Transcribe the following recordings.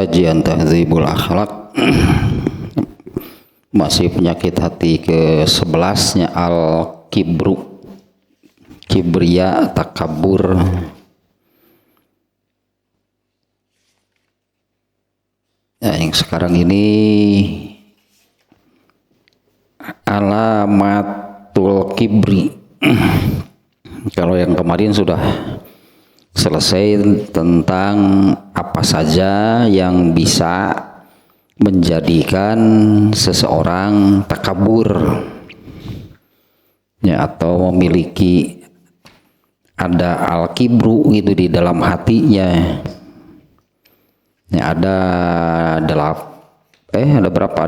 kajian Tahdzibul Akhlaq. Masih penyakit hati ke-11-nya al-kibru, kibria, takabur. Ya, yang sekarang ini alamatul kibri. Kalau yang kemarin sudah selesai tentang apa saja yang bisa menjadikan seseorang takabur, ya, atau memiliki ada al-kibru gitu di dalam hatinya. Ya, ada berapa?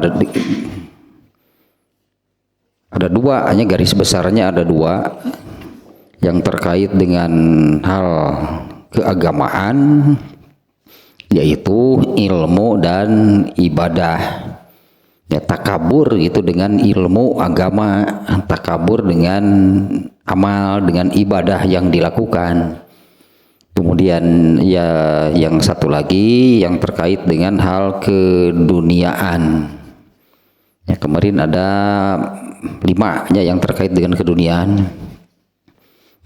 Ada dua, hanya garis besarnya ada dua yang terkait dengan hal keagamaan, yaitu ilmu dan ibadah. Ya, takabur itu dengan ilmu agama, takabur dengan amal, dengan ibadah yang dilakukan. Kemudian ya yang satu lagi yang terkait dengan hal keduniaan. Ya, kemarin ada 5 ya yang terkait dengan keduniaan.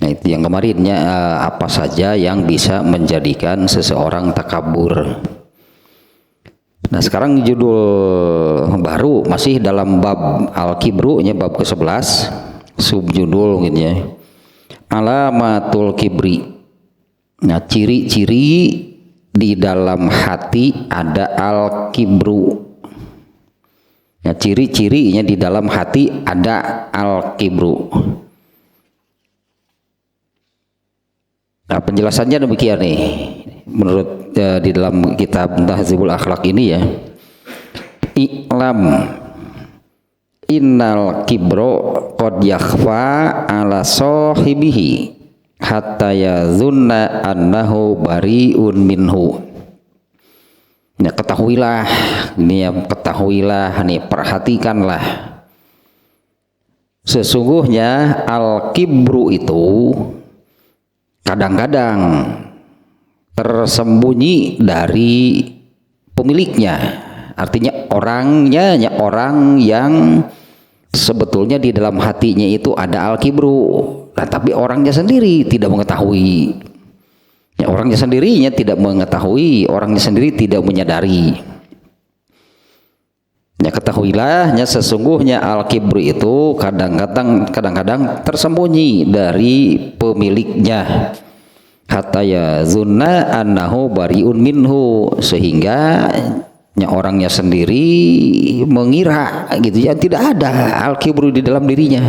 Nah, itu yang kemarinnya, apa saja yang bisa menjadikan seseorang takabur. Nah, sekarang judul baru masih dalam bab al-kibru, nya bab ke-11, subjudul gitu ya. Alamatul kibri. Nah, ciri-ciri di dalam hati ada al-kibru. Nah, ciri-cirinya di dalam hati ada al-kibru. Nah, penjelasannya demikian nih, menurut di dalam kitab Tahdzibul Akhlaq ini ya. I'lam innal kibro qad yakhfa ala sahibihi hatta yazunna annahu bari'un minhu. Ya, ketahuilah, ini ya, ketahuilah, nih, perhatikanlah. Sesungguhnya al-kibru itu kadang-kadang tersembunyi dari pemiliknya, artinya orangnya, orang yang sebetulnya di dalam hatinya itu ada al-kibru, nah, tapi orangnya sendiri tidak mengetahui. Ya, orangnya sendirinya tidak mengetahui, orangnya sendiri tidak menyadari. Ya, ketahuilah, ya, sesungguhnya al-kibru itu kadang-kadang tersembunyi dari pemiliknya. Hatta yazunna annahu bari'un minhu, sehingga ya, orangnya sendiri mengira gitu ya tidak ada al-kibru di dalam dirinya.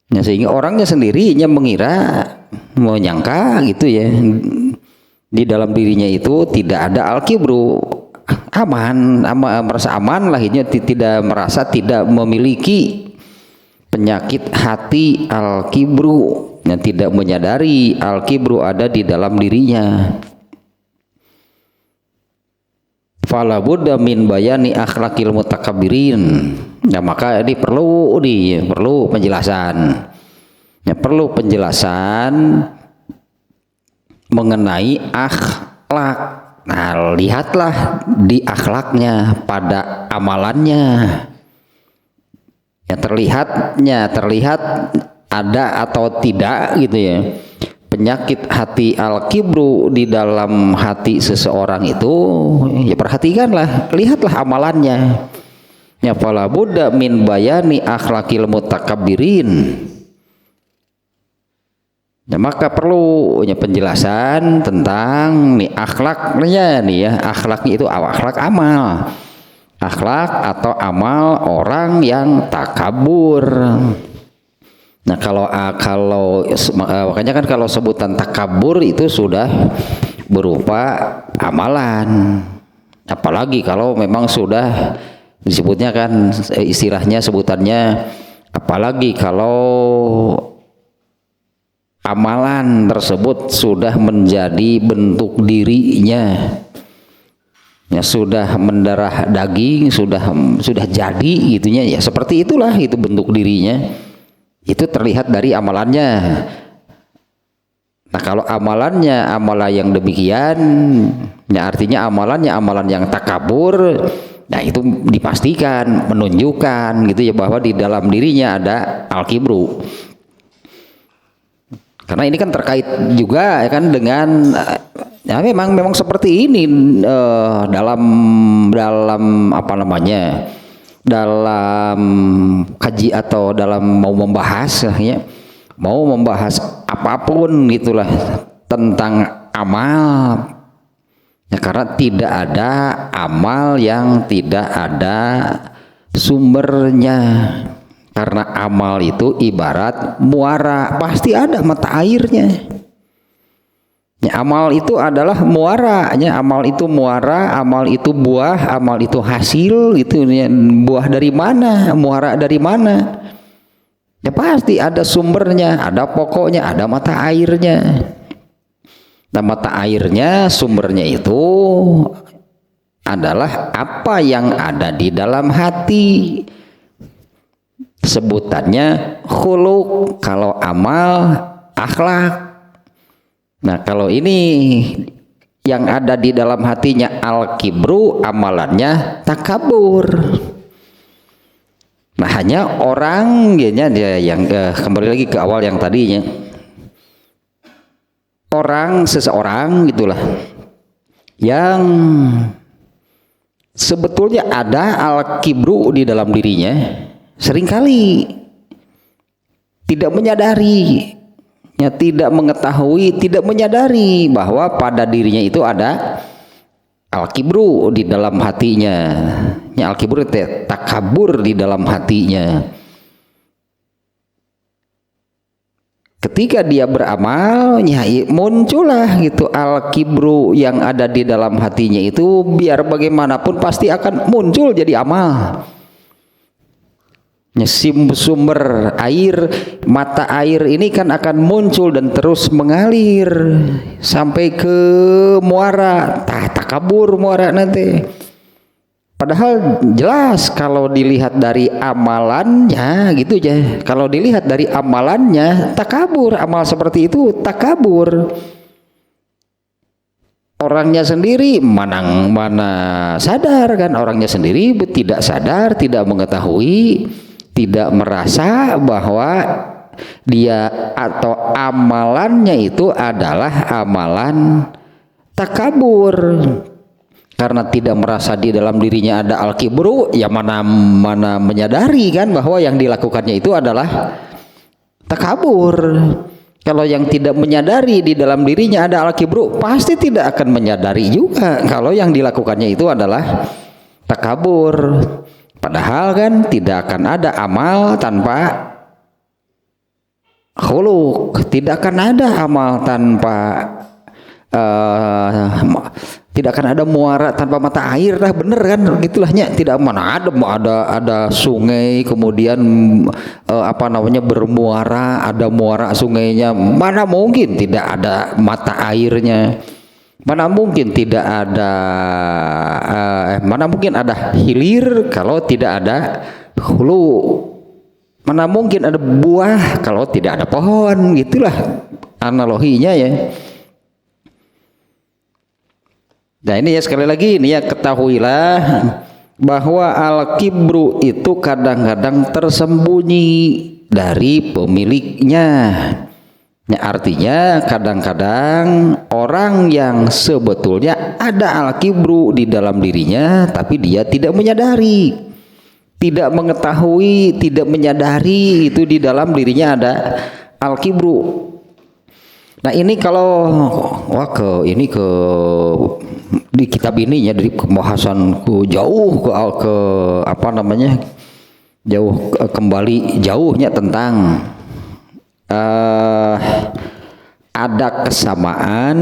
Ya, sehingga orangnya sendirinya mengira, menyangka gitu ya, di dalam dirinya itu tidak ada al-kibru. Aman, merasa aman lah, ini tidak merasa tidak memiliki penyakit hati al-kibru, yang tidak menyadari al-kibru ada di dalam dirinya. Fala budda min bayani akhlaqil mutakabbirin. Ya, maka ini perlu penjelasan. Ya, perlu penjelasan mengenai akhlak. Nah, lihatlah di akhlaknya, pada amalannya. Ya, terlihat ada atau tidak gitu ya. Penyakit hati al-kibru di dalam hati seseorang itu, ya perhatikanlah, lihatlah amalannya. Ya, fala budda min bayani akhlaqil mutakabbirin. Ya, maka perlu ya penjelasan tentang nih akhlaknya nih ya. Akhlaknya itu akhlak amal. Akhlak atau amal orang yang takabur. Nah, kalau makanya kan kalau sebutan takabur itu sudah berupa amalan. Apalagi kalau memang sudah disebutnya kan istilahnya sebutannya, apalagi kalau amalan tersebut sudah menjadi bentuk dirinya, ya, sudah mendarah daging, sudah jadi gitunya, ya seperti itulah itu bentuk dirinya, itu terlihat dari amalannya. Nah, kalau amalannya amalan yang demikian, ya artinya amalannya amalan yang takabur, nah itu dipastikan menunjukkan gitu ya bahwa di dalam dirinya ada al-kibru. Karena ini kan terkait juga ya kan dengan ya memang seperti ini dalam apa namanya, dalam kaji atau dalam mau membahas ya, mau membahas apapun gitulah tentang amal ya, karena tidak ada amal yang tidak ada sumbernya. Karena amal itu ibarat muara, pasti ada mata airnya ya, amal itu adalah muaranya, amal itu muara, amal itu buah, amal itu hasil gitu ya. Buah dari mana, muara dari mana, ya pasti ada sumbernya, ada pokoknya, ada mata airnya. Nah mata airnya, sumbernya itu adalah apa yang ada di dalam hati. Sebutannya khuluq, kalau amal akhlak. Nah kalau ini yang ada di dalam hatinya al-kibru, amalannya takabur. Nah hanya orang dia yang kembali lagi ke awal yang tadinya, orang seseorang gitulah yang sebetulnya ada al-kibru di dalam dirinya, seringkali tidak menyadari ya, tidak mengetahui, tidak menyadari bahwa pada dirinya itu ada al-kibru di dalam hatinya ya, al-kibru itu takabur di dalam hatinya. Ketika dia beramal ya muncullah gitu al-kibru yang ada di dalam hatinya itu, biar bagaimanapun pasti akan muncul jadi amal. Sumber air, mata air ini kan akan muncul dan terus mengalir sampai ke muara, takabur muara nanti. Padahal jelas kalau dilihat dari amalannya gitu aja, kalau dilihat dari amalannya takabur, amal seperti itu takabur. Orangnya sendiri mana sadar kan, orangnya sendiri tidak sadar, tidak mengetahui, tidak merasa bahwa dia atau amalannya itu adalah amalan takabur. Karena tidak merasa di dalam dirinya ada al-kibru, ya mana menyadari kan bahwa yang dilakukannya itu adalah takabur. Kalau yang tidak menyadari di dalam dirinya ada al-kibru, pasti tidak akan menyadari juga kalau yang dilakukannya itu adalah takabur. Padahal kan tidak akan ada amal tanpa khuluq, tidak akan ada amal tanpa tidak akan ada muara tanpa mata air, dah bener kan gitulahnya. Tidak mana ada sungai kemudian apa namanya bermuara, ada muara sungainya, mana mungkin tidak ada mata airnya. Mana mungkin tidak ada mana mungkin ada hilir kalau tidak ada hulu. Mana mungkin ada buah kalau tidak ada pohon, gitulah analoginya ya. Nah ini ya sekali lagi ini ya, ketahuilah bahwa al-kibru itu kadang-kadang tersembunyi dari pemiliknya. Ya, artinya kadang-kadang orang yang sebetulnya ada al-kibru di dalam dirinya tapi dia tidak menyadari, tidak mengetahui, tidak menyadari itu di dalam dirinya ada al-kibru. Nah ini kalau di kitab ini ya, dari pembahasan jauh ke apa namanya, kembali jauhnya tentang ada kesamaan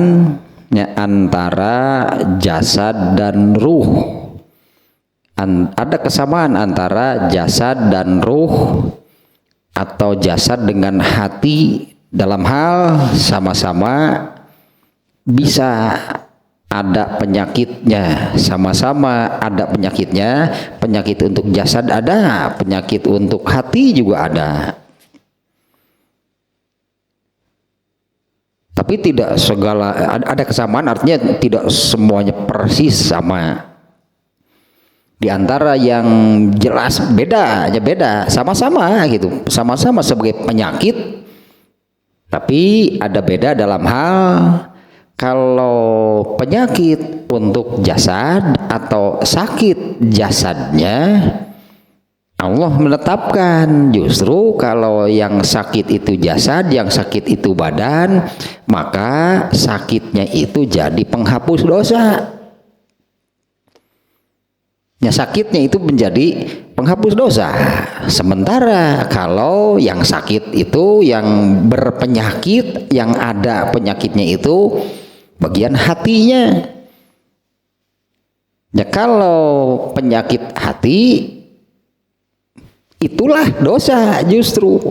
ya, antara jasad dan ruh. Ada kesamaan antara jasad dan ruh atau jasad dengan hati dalam hal sama-sama bisa ada penyakitnya, sama-sama ada penyakitnya. Penyakit untuk jasad ada, penyakit untuk hati juga ada. Tapi tidak segala, ada kesamaan, artinya tidak semuanya persis sama. Di antara yang jelas beda, sama-sama gitu, sama-sama sebagai penyakit, tapi ada beda dalam hal kalau penyakit untuk jasad atau sakit jasadnya Allah menetapkan. Justru kalau yang sakit itu jasad, yang sakit itu badan, maka sakitnya itu jadi penghapus dosa. Ya, sakitnya itu menjadi penghapus dosa. Sementara kalau yang sakit itu, yang berpenyakit, yang ada penyakitnya itu bagian hatinya. Ya, kalau penyakit hati itulah dosa justru.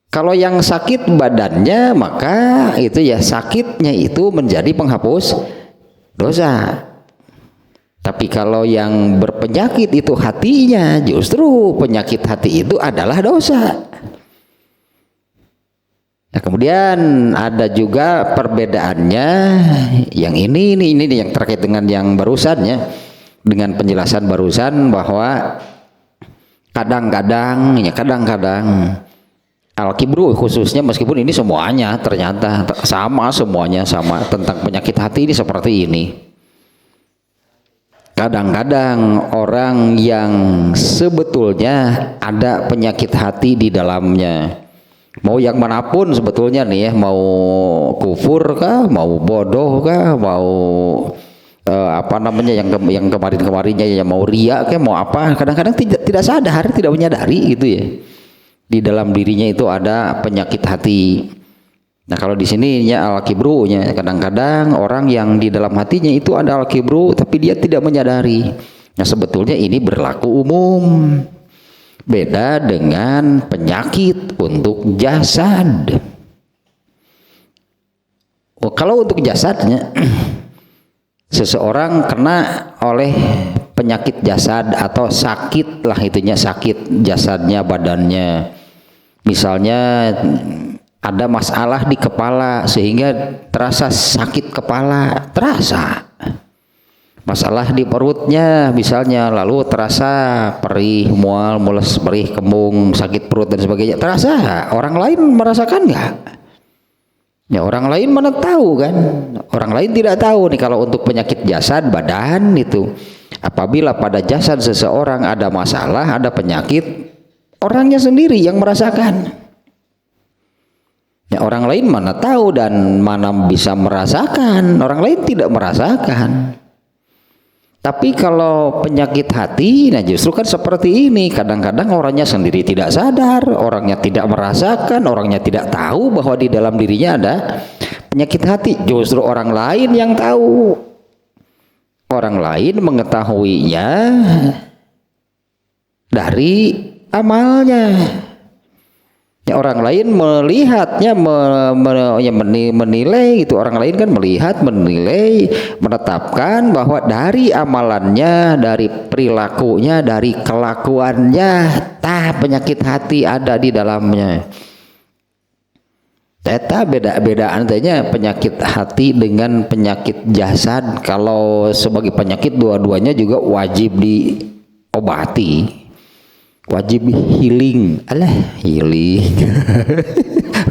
Kalau yang sakit badannya, maka itu ya sakitnya itu menjadi penghapus dosa. Tapi kalau yang berpenyakit itu hatinya, justru penyakit hati itu adalah dosa. Nah, kemudian ada juga perbedaannya yang ini yang terkait dengan yang barusannya, dengan penjelasan barusan bahwa kadang-kadang al-kibru khususnya, meskipun ini semuanya ternyata semuanya sama tentang penyakit hati ini seperti ini. Kadang-kadang orang yang sebetulnya ada penyakit hati di dalamnya, mau yang manapun sebetulnya nih ya, mau kufur kah, mau bodoh kah, mau yang kemarin-kemarinnya ya, mau riya kah, mau apa, kadang-kadang tidak sadar, tidak menyadari gitu ya, di dalam dirinya itu ada penyakit hati. Nah, kalau di sini ya al-kibru nya, kadang-kadang orang yang di dalam hatinya itu ada al-kibru tapi dia tidak menyadari. Nah, sebetulnya ini berlaku umum. Beda dengan penyakit untuk jasad. Kalau untuk jasadnya seseorang kena oleh penyakit jasad atau sakit lah, itunya sakit jasadnya, badannya. Misalnya ada masalah di kepala sehingga terasa sakit kepala, terasa. Masalah di perutnya misalnya, lalu terasa perih, mual, mules, perih, kembung, sakit perut dan sebagainya, terasa. Orang lain merasakan nggak? Ya, orang lain mana tahu kan? Orang lain tidak tahu nih kalau untuk penyakit jasad badan itu. Apabila pada jasad seseorang ada masalah, ada penyakit, orangnya sendiri yang merasakan. Ya, orang lain mana tahu dan mana bisa merasakan, orang lain tidak merasakan. Tapi kalau penyakit hati, nah justru kan seperti ini, kadang-kadang orangnya sendiri tidak sadar, orangnya tidak merasakan, orangnya tidak tahu bahwa di dalam dirinya ada penyakit hati. Justru orang lain yang tahu, orang lain mengetahuinya dari amalnya. Ya, orang lain melihatnya, menilai gitu. Orang lain kan melihat, menilai, menetapkan bahwa dari amalannya, dari perilakunya, dari kelakuannya, penyakit hati ada di dalamnya. Eta beda-bedaan tanya penyakit hati dengan penyakit jasad. Kalau sebagai penyakit dua-duanya juga wajib diobati. Wajib healing, healing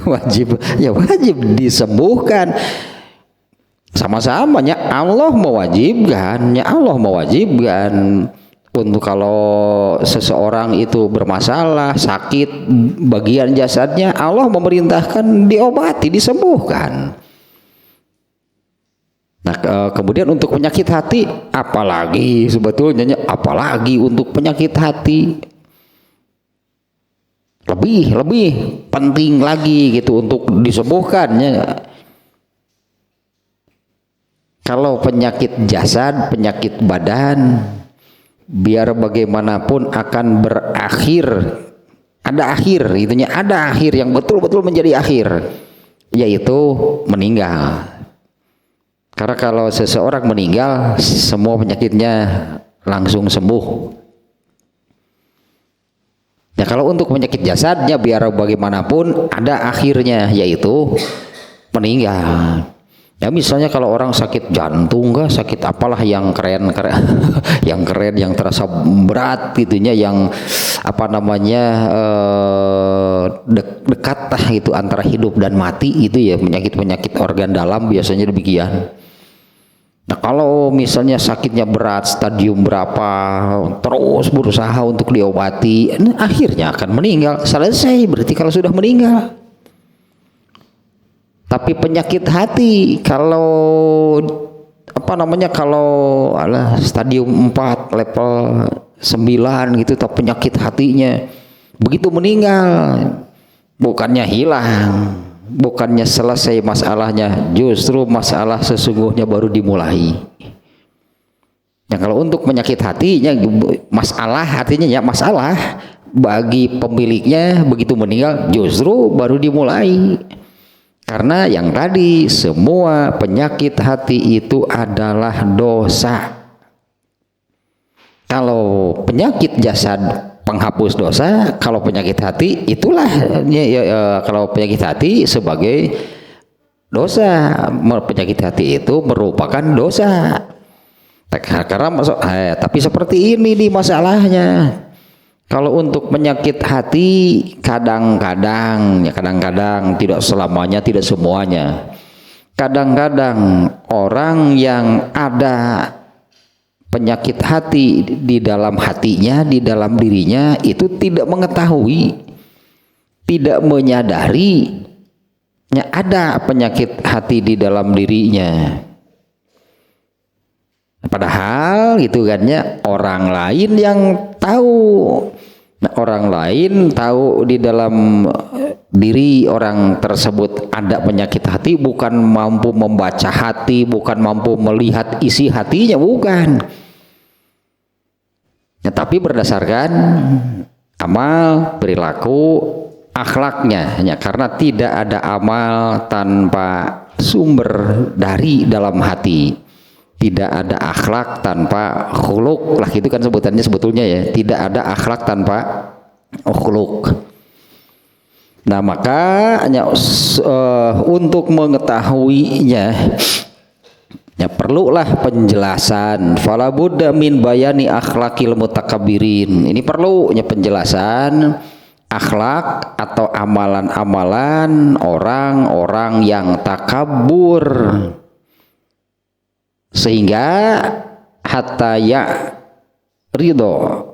wajib disembuhkan. Sama-samanya Allah mewajibkan, untuk kalau seseorang itu bermasalah, sakit bagian jasadnya, Allah memerintahkan diobati, disembuhkan. Nah, kemudian untuk penyakit hati, apalagi untuk penyakit hati lebih penting lagi gitu untuk disembuhkannya. Kalau penyakit jasad, penyakit badan, biar bagaimanapun akan berakhir, ada akhir, itunya ada akhir yang betul-betul menjadi akhir, yaitu meninggal. Karena kalau seseorang meninggal, semua penyakitnya langsung sembuh. Ya kalau untuk penyakit jasadnya biar bagaimanapun ada akhirnya, yaitu meninggal. Ya misalnya kalau orang sakit jantung kah, sakit apalah yang keren yang keren, yang terasa berat gitunya, yang apa namanya dekat lah itu antara hidup dan mati, itu ya penyakit organ dalam biasanya demikian. Nah kalau misalnya sakitnya berat, stadium berapa, terus berusaha untuk diobati, nah, akhirnya akan meninggal. Selesai berarti kalau sudah meninggal. Tapi penyakit hati kalau apa namanya, kalau stadium 4 level 9 gitu, tapi penyakit hatinya begitu meninggal bukannya hilang, bukannya selesai masalahnya, justru masalah sesungguhnya baru dimulai. Ya kalau untuk penyakit hatinya masalah, artinya ya masalah bagi pemiliknya begitu meninggal justru baru dimulai. Karena yang tadi, semua penyakit hati itu adalah dosa. Kalau penyakit jasad penghapus dosa, kalau penyakit hati itulah kalau penyakit hati sebagai dosa. Penyakit hati itu merupakan dosa. Karena tapi seperti ini nih masalahnya. Kalau untuk penyakit hati kadang-kadang tidak selamanya, tidak semuanya. Kadang-kadang orang yang ada penyakit hati di dalam hatinya, di dalam dirinya itu tidak mengetahui, tidak menyadari ada penyakit hati di dalam dirinya. Padahal gitu kan ya, orang lain yang tahu. Nah, orang lain tahu di dalam diri orang tersebut ada penyakit hati, bukan mampu membaca hati, bukan mampu melihat isi hatinya, bukan. Ya, tapi berdasarkan amal, perilaku, akhlaknya. Ya, karena tidak ada amal tanpa sumber dari dalam hati. Tidak ada akhlak tanpa khuluk lah, itu kan sebutannya sebetulnya ya. Tidak ada akhlak tanpa khuluk. Nah maka untuk mengetahuinya ya perlulah penjelasan. Fala budda min bayani akhlakil mutakabbirin. Ini perlunya penjelasan akhlak atau amalan-amalan orang-orang yang takabur, sehingga hatta ya ridho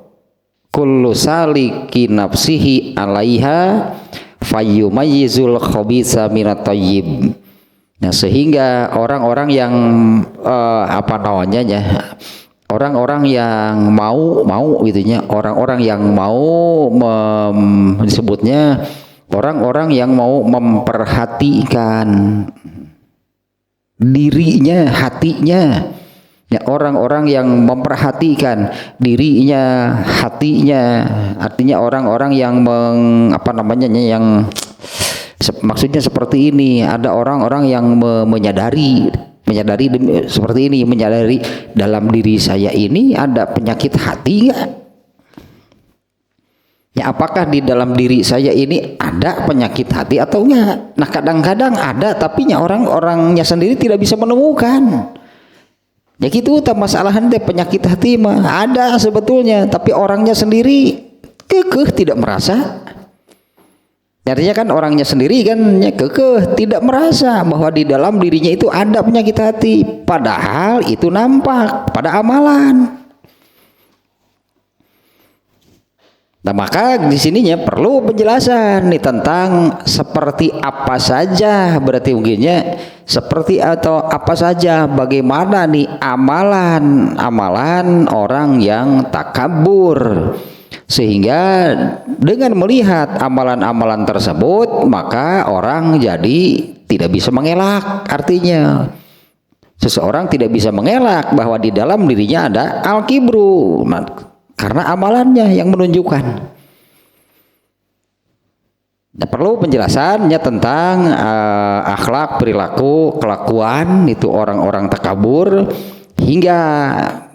kullu saliki nafsihi alaiha fayyumayyizul khabitha minat thayyib. Nah sehingga orang-orang yang orang-orang yang mau gitunya, orang-orang yang mau disebutnya orang-orang yang mau memperhatikan dirinya, hatinya. Ya, orang-orang yang memperhatikan dirinya, hatinya, artinya orang-orang yang maksudnya seperti ini. Ada orang-orang yang menyadari seperti ini, menyadari dalam diri saya ini ada penyakit hati enggak? Ya, apakah di dalam diri saya ini ada penyakit hati atau enggak? Nah kadang-kadang ada, tapi orang-orangnya sendiri tidak bisa menemukan. Ya gitu, masalahan penyakit hati mah ada sebetulnya, tapi orangnya sendiri kekeh tidak merasa. Artinya kan orangnya sendiri kan kekeh tidak merasa bahwa di dalam dirinya itu ada penyakit hati, padahal itu nampak pada amalan. Nah maka di sininya perlu penjelasan nih tentang seperti apa saja, berarti mungkinnya seperti atau apa saja, bagaimana nih amalan orang yang takabur, sehingga dengan melihat amalan-amalan tersebut maka orang jadi tidak bisa mengelak. Artinya seseorang tidak bisa mengelak bahwa di dalam dirinya ada al-kibru, karena amalannya yang menunjukkan. Nah, perlu penjelasannya tentang akhlak, perilaku, kelakuan itu orang-orang takabur, Sehingga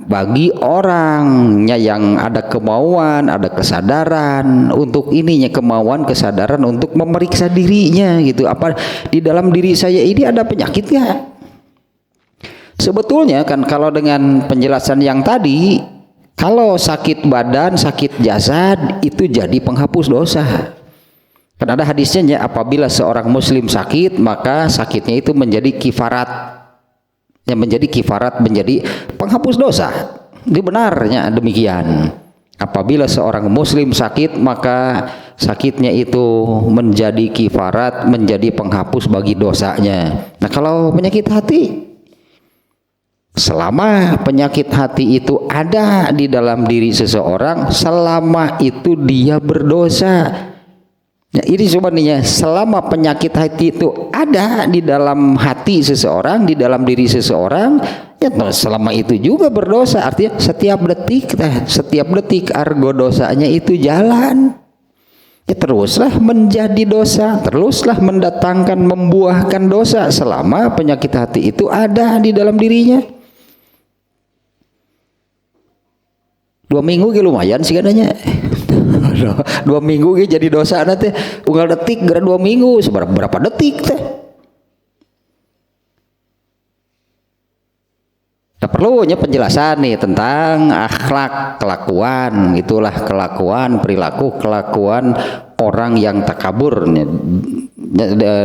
bagi orangnya yang ada kemauan, ada kesadaran untuk ininya, kemauan, kesadaran untuk memeriksa dirinya gitu, apa di dalam diri saya ini ada penyakit nggak? Sebetulnya kan kalau dengan penjelasan yang tadi, kalau sakit badan, sakit jasad itu jadi penghapus dosa. Kan ada hadisnya, apabila seorang muslim sakit, maka sakitnya itu menjadi kifarat, yang menjadi kifarat, menjadi penghapus dosa. Ini benarnya demikian. Apabila seorang muslim sakit, maka sakitnya itu menjadi kifarat, menjadi penghapus bagi dosanya. Nah, kalau penyakit hati, selama penyakit hati itu ada di dalam diri seseorang, selama itu dia berdosa. Ya, ini sebenarnya selama penyakit hati itu ada di dalam hati seseorang, di dalam diri seseorang, ya selama itu juga berdosa. Artinya setiap detik argo dosanya itu jalan. Ya teruslah menjadi dosa, teruslah mendatangkan, membuahkan dosa selama penyakit hati itu ada di dalam dirinya. 2 minggu lumayan sih katanya. 2 minggu jadi dosa nanti unggal detik gara 2 minggu berapa detik teh. Nah, perlunya penjelasan nih tentang akhlak, kelakuan, itulah kelakuan, perilaku, kelakuan orang yang takabur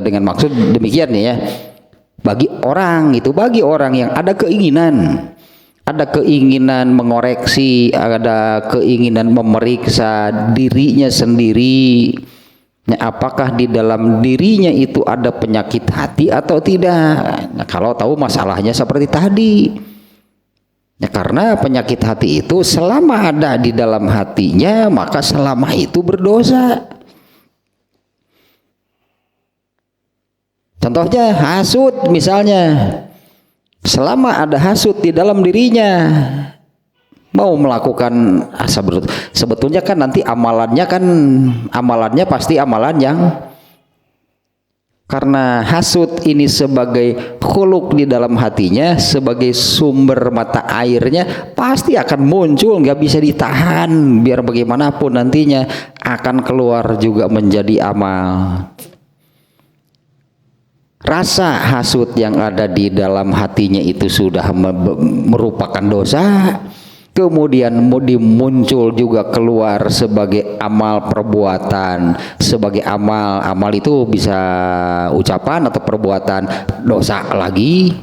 dengan maksud demikian nih ya. Bagi orang yang ada keinginan mengoreksi, ada keinginan memeriksa dirinya sendiri, apakah di dalam dirinya itu ada penyakit hati atau tidak. Nah, kalau tahu masalahnya seperti tadi, karena penyakit hati itu selama ada di dalam hatinya, maka selama itu berdosa. Contohnya hasud misalnya. Selama ada hasud di dalam dirinya, mau melakukan sebetulnya kan nanti amalannya pasti amalan yang, karena hasud ini sebagai khuluk di dalam hatinya, sebagai sumber mata airnya pasti akan muncul, nggak bisa ditahan, biar bagaimanapun nantinya akan keluar juga menjadi amal. Rasa hasud yang ada di dalam hatinya itu sudah merupakan dosa, kemudian muncul juga keluar sebagai amal perbuatan, sebagai amal itu bisa ucapan atau perbuatan dosa lagi.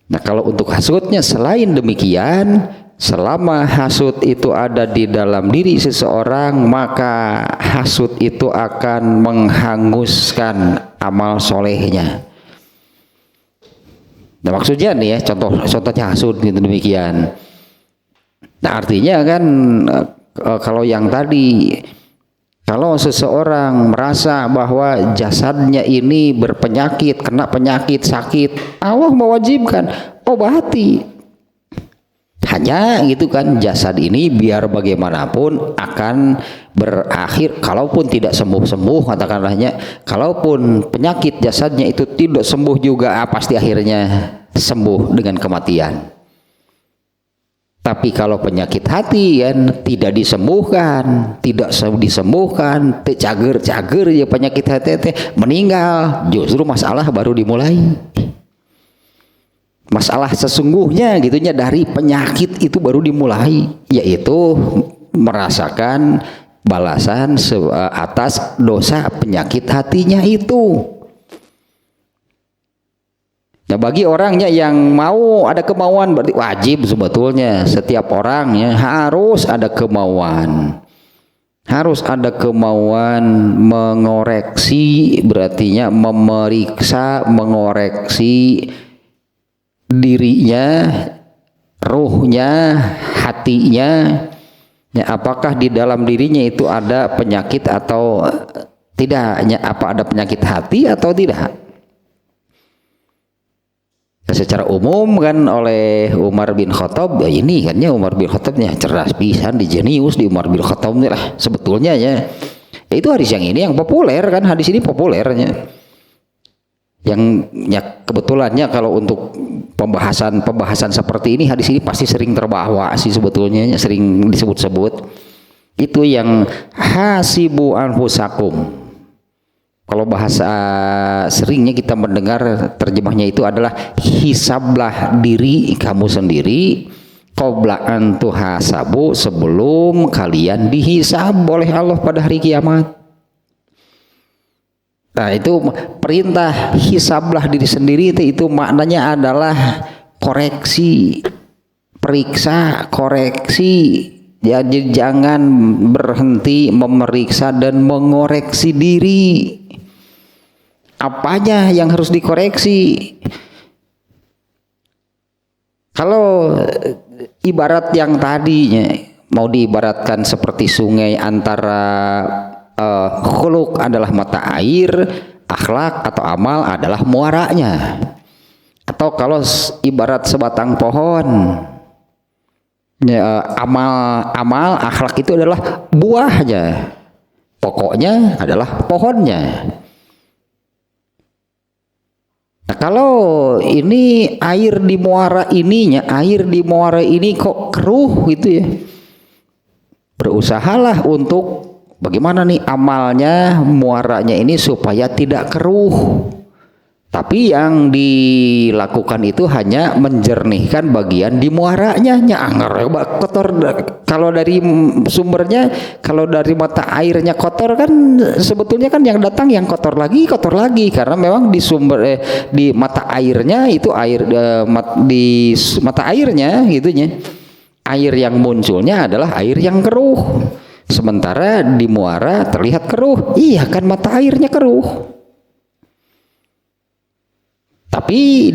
Nah, kalau untuk hasudnya selain demikian, selama hasud itu ada di dalam diri seseorang, maka hasud itu akan menghanguskan amal solehnya. Nah, maksudnya nih ya, contohnya hasud gitu demikian. Nah, artinya kan kalau yang tadi, kalau seseorang merasa bahwa jasadnya ini berpenyakit, kena penyakit, sakit, Allah mewajibkan obati. Hanya gitu kan, jasad ini biar bagaimanapun akan berakhir, kalaupun tidak sembuh-sembuh, katakanlahnya, kalaupun penyakit jasadnya itu tidak sembuh juga, pasti akhirnya sembuh dengan kematian. Tapi kalau penyakit hati kan tidak disembuhkan, cager ya penyakit hati meninggal, justru masalah baru dimulai. Masalah sesungguhnya gitunya dari penyakit itu baru dimulai, yaitu merasakan balasan atas dosa penyakit hatinya itu. Nah, bagi orangnya yang mau ada kemauan, berarti wajib sebetulnya setiap orangnya harus ada kemauan. Harus ada kemauan mengoreksi, berartinya memeriksa, mengoreksi dirinya, ruhnya, hatinya, ya, apakah di dalam dirinya itu ada penyakit atau tidak, apa ada penyakit hati atau tidak. Nah, secara umum kan oleh Umar bin Khattab, ya ini kan ya Umar bin Khattabnya cerdas pisan, di jenius di Umar bin Khattab ini lah sebetulnya ya. Itu hadis yang ini yang populer kan, hadis ini populernya. Yang ya kebetulannya kalau untuk pembahasan seperti ini, hadis ini pasti sering terbawa sih sebetulnya, sering disebut-sebut. Itu yang hasibu anfusakum. Kalau bahasa seringnya kita mendengar terjemahnya itu adalah hisablah diri kamu sendiri qabla an tuhasabu, sebelum kalian dihisab oleh Allah pada hari kiamat. Nah, itu perintah hisablah diri sendiri, itu maknanya adalah koreksi, periksa, koreksi. Jadi jangan berhenti memeriksa dan mengoreksi diri. Apanya yang harus dikoreksi? Kalau ibarat yang tadinya mau diibaratkan seperti sungai, antara khuluq adalah mata air, akhlak atau amal adalah muaranya. Atau kalau ibarat sebatang pohon, ya, amal akhlak itu adalah buahnya, pokoknya adalah pohonnya. Nah, kalau ini air di muara ini kok keruh gitu ya, berusahalah untuk bagaimana nih amalnya, muaranya ini supaya tidak keruh. Tapi yang dilakukan itu hanya menjernihkan bagian di muaranya, kotor. Kalau dari sumbernya, kalau dari mata airnya kotor kan sebetulnya kan yang datang yang kotor lagi, karena memang di sumber di mata airnya itu di mata airnya gitunya. Air yang munculnya adalah air yang keruh. Sementara di muara terlihat keruh. Iya kan, mata airnya keruh. Tapi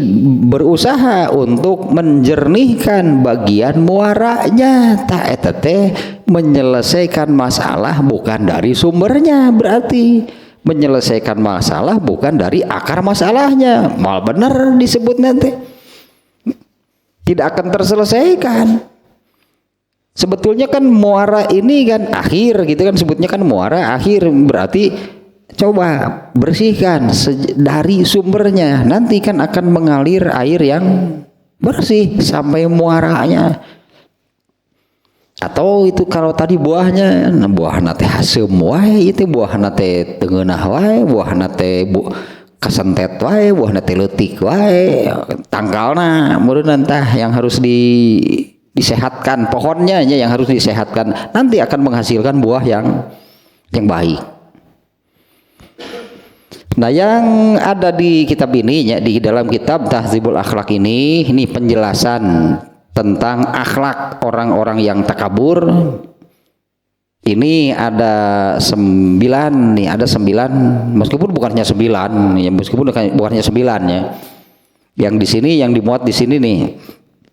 berusaha untuk menjernihkan bagian muaranya, menyelesaikan masalah bukan dari sumbernya, berarti menyelesaikan masalah bukan dari akar masalahnya. Mal benar disebut nanti tidak akan terselesaikan. Sebetulnya kan muara ini kan akhir gitu kan, sebutnya kan muara akhir, berarti coba bersihkan dari sumbernya, nanti kan akan mengalir air yang bersih sampai muaranya. Atau itu kalau tadi buahnya, buah nate hasem wae, itu buah nate tengenah wae, buah nate kasentet wae, buah nate leutik wae, tangkalna meureun tah yang harus disehatkan, pohonnya yang harus disehatkan, nanti akan menghasilkan buah yang baik. Nah, yang ada di kitab ini ya, di dalam kitab Tahdzibul Akhlak ini penjelasan tentang akhlak orang-orang yang takabur. Ini ada 9 nih, ada 9, meskipun bukannya 9 ya, bukannya 9 ya. Yang di sini, yang dimuat di sini nih,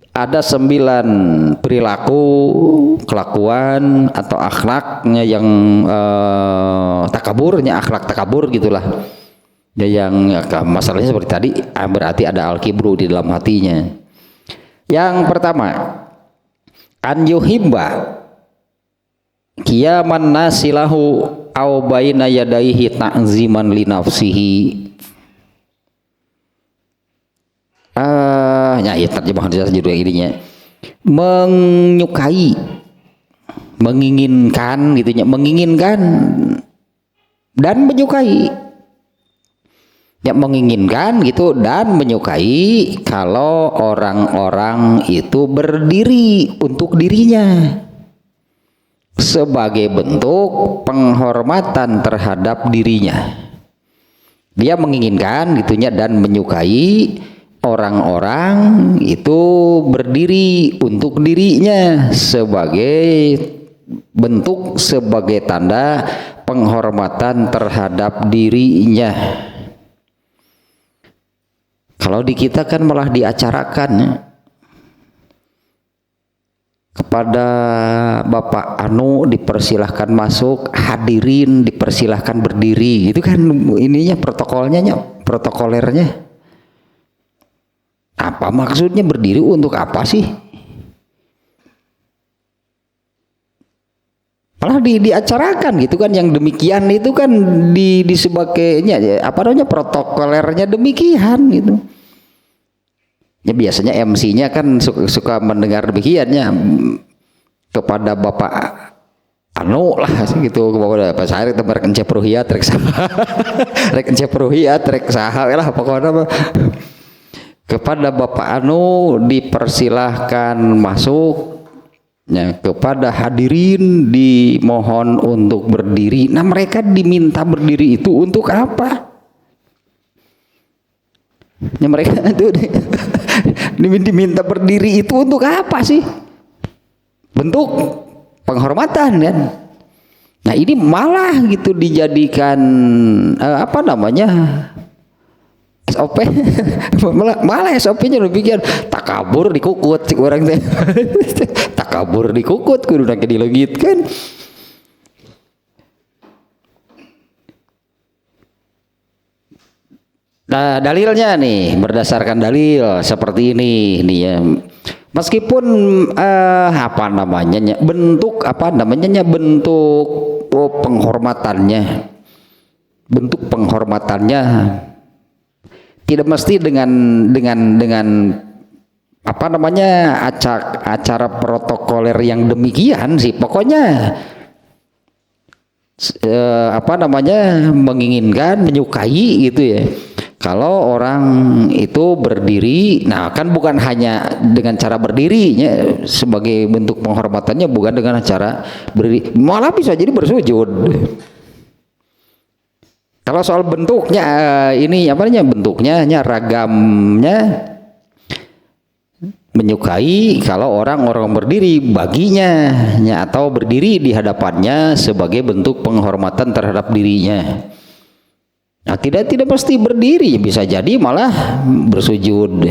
ada 9 perilaku, kelakuan atau akhlaknya yang takaburnya, akhlak takabur gitulah. Ya, yang masalahnya seperti tadi, berarti ada al-kibru di dalam hatinya. Yang pertama, an yuhibba qiyaman nasilahu au baina yadaihi ta'ziman li nafsihi. Ya terjemahan judul ininya, menyukai, menginginkan gitunya, menginginkan dan menyukai. Ya, menginginkan gitu dan menyukai kalau orang-orang itu berdiri untuk dirinya sebagai bentuk penghormatan terhadap dirinya. Dia menginginkan gitunya dan menyukai orang-orang itu berdiri untuk dirinya sebagai bentuk, sebagai tanda penghormatan terhadap dirinya. Kalau di kita kan malah diacarakan ya, kepada Bapak Anu dipersilahkan masuk, hadirin dipersilahkan berdiri, itu kan ininya protokolernya. Apa maksudnya berdiri untuk apa sih? Malah diacarakan gitu kan, yang demikian itu kan di sebagainya apa namanya, protokolernya demikian gitu. Ya biasanya MC-nya kan suka mendengar demikiannya, kepada Bapak anu lah gitu, kepada Pak Syarif tempat kencep ruhiyat rek saha rek kencep ruhiyat rek saha lah pokoknya kepada Bapak anu dipersilahkan masuk ya, kepada hadirin dimohon untuk berdiri. Nah mereka diminta berdiri itu untuk apa? Ya mereka itu diminta berdiri itu untuk apa sih? Bentuk penghormatan kan. Nah ini malah gitu dijadikan apa namanya SOP malah SOP-nya demikian, takabur dikukut cik orang teh takabur dikukut kudu nake dileungitkeun. Nah dalilnya nih berdasarkan dalil seperti ini nih ya, meskipun apa namanya bentuk apa namanya bentuk penghormatannya tidak mesti dengan apa namanya acara protokoler yang demikian sih, pokoknya apa namanya menginginkan menyukai gitu ya. Kalau orang itu berdiri, nah kan bukan hanya dengan cara berdirinya sebagai bentuk penghormatannya, bukan dengan cara berdiri, malah bisa jadi bersujud. Kalau soal bentuknya ini apa namanya bentuknya ragamnya menyukai kalau orang berdiri baginya atau berdiri di hadapannya sebagai bentuk penghormatan terhadap dirinya. Nah tidak pasti berdiri, bisa jadi malah bersujud.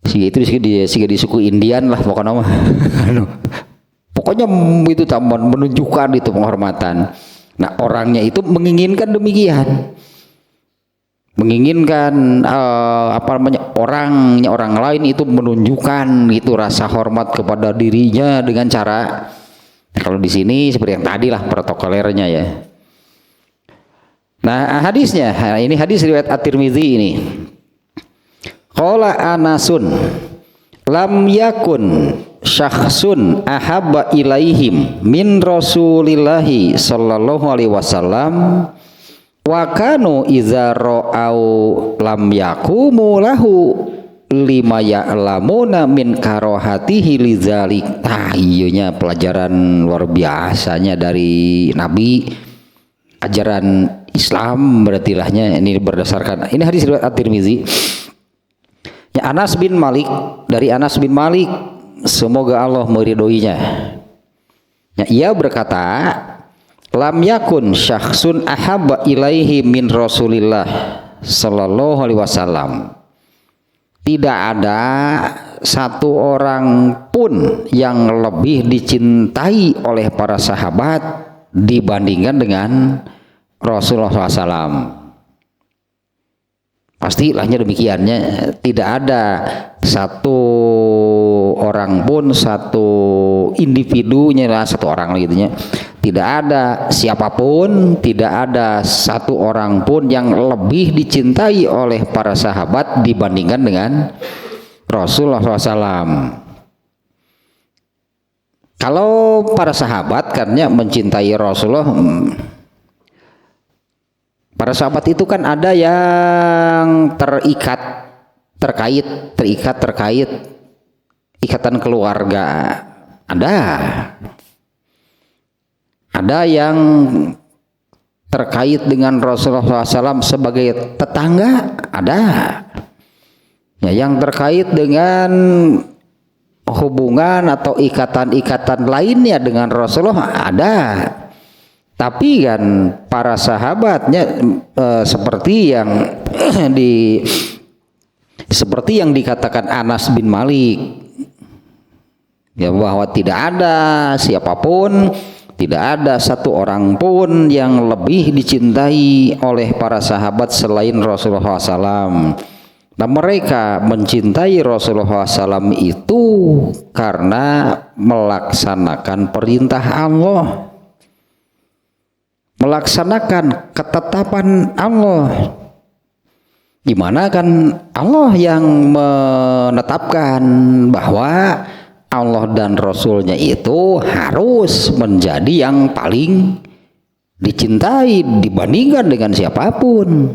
Itu di suku Indian lah pokoknya mah. Pokoknya itu tambahan menunjukkan itu penghormatan. Nah orangnya itu menginginkan demikian, menginginkan apa namanya orang lain itu menunjukkan itu rasa hormat kepada dirinya dengan cara, nah, kalau di sini seperti yang tadi lah protokolernya ya. Nah hadisnya, ini hadis riwayat At-Tirmidzi ini. Qala Anasun lam yakun syakhsun ahabba ilaihim min Rasulillahi sallallahu alaihi wasallam wa kanu idza ra'au lam yaqumu lahu lima ya'lamuna min karohatihi lidzalik. Ah iya pelajaran luar biasanya dari Nabi, ajaran Islam berarti lahnya ini berdasarkan ini hadis riwayat At-Tirmidzi ya. Anas bin Malik, dari Anas bin Malik semoga Allah meridhoinya ya, ia berkata lam yakun syakhsun ahabba ilaihi min Rasulillah sallallahu alaihi wasallam, tidak ada satu orang pun yang lebih dicintai oleh para sahabat dibandingkan dengan Rasulullah SAW. Pastilah demikiannya, tidak ada satu orang pun, satu individunya lah, satu orang gitu ya, tidak ada siapapun, tidak ada satu orang pun yang lebih dicintai oleh para sahabat dibandingkan dengan Rasulullah SAW. Kalau para sahabat karena mencintai Rasulullah, para sahabat itu kan ada yang terkait ikatan keluarga, ada yang terkait dengan Rasulullah SAW sebagai tetangga, ada ya, yang terkait dengan hubungan atau ikatan-ikatan lainnya dengan Rasulullah ada. Tapi kan para sahabatnya seperti yang dikatakan Anas bin Malik ya, bahwa tidak ada siapapun, tidak ada satu orang pun yang lebih dicintai oleh para sahabat selain Rasulullah SAW. Nah mereka mencintai Rasulullah SAW itu karena melaksanakan perintah Allah, melaksanakan ketetapan Allah, Gimana kan Allah yang menetapkan bahwa Allah dan Rasulnya itu harus menjadi yang paling dicintai dibandingkan dengan siapapun.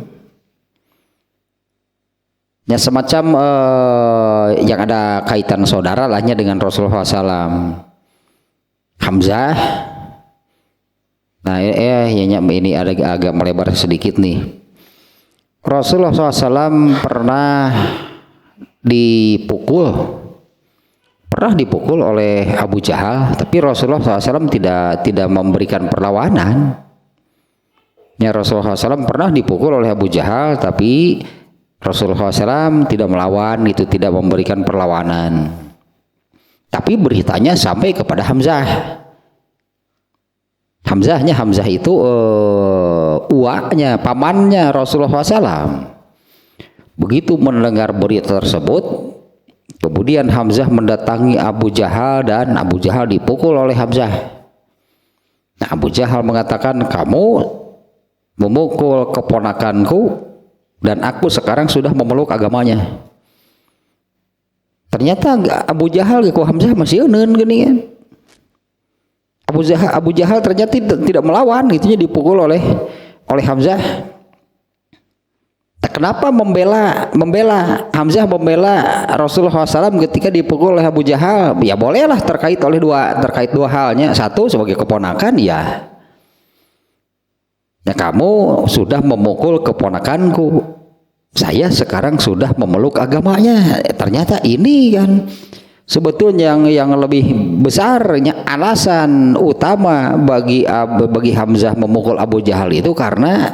Ya semacam yang ada kaitan saudara lahnya dengan Rasulullah SAW. Hamzah. Nah ini ada agak melebar sedikit nih. Rasulullah SAW pernah dipukul oleh Abu Jahal, tapi Rasulullah SAW tidak memberikan perlawanan. Ya, Rasulullah SAW pernah dipukul oleh Abu Jahal, tapi Rasulullah SAW tidak melawan, itu tidak memberikan perlawanan. Tapi beritanya sampai kepada Hamzah. Hamzah itu uaknya, pamannya Rasulullah SAW. Begitu mendengar berita tersebut, kemudian Hamzah mendatangi Abu Jahal dan Abu Jahal dipukul oleh Hamzah. Nah, Abu Jahal mengatakan, kamu memukul keponakanku dan aku sekarang sudah memeluk agamanya. Ternyata Abu Jahal ke Hamzah masih euneun gini kan. Abu Jahal ternyata tidak melawan, gitunya dipukul oleh Hamzah. Kenapa membela Hamzah membela Rasulullah SAW ketika dipukul oleh Abu Jahal? Ya bolehlah terkait dua halnya. Satu sebagai keponakan, ya kamu sudah memukul keponakanku, saya sekarang sudah memeluk agamanya. Ternyata ini kan sebetulnya yang lebih besarnya alasan utama bagi Hamzah memukul Abu Jahal itu karena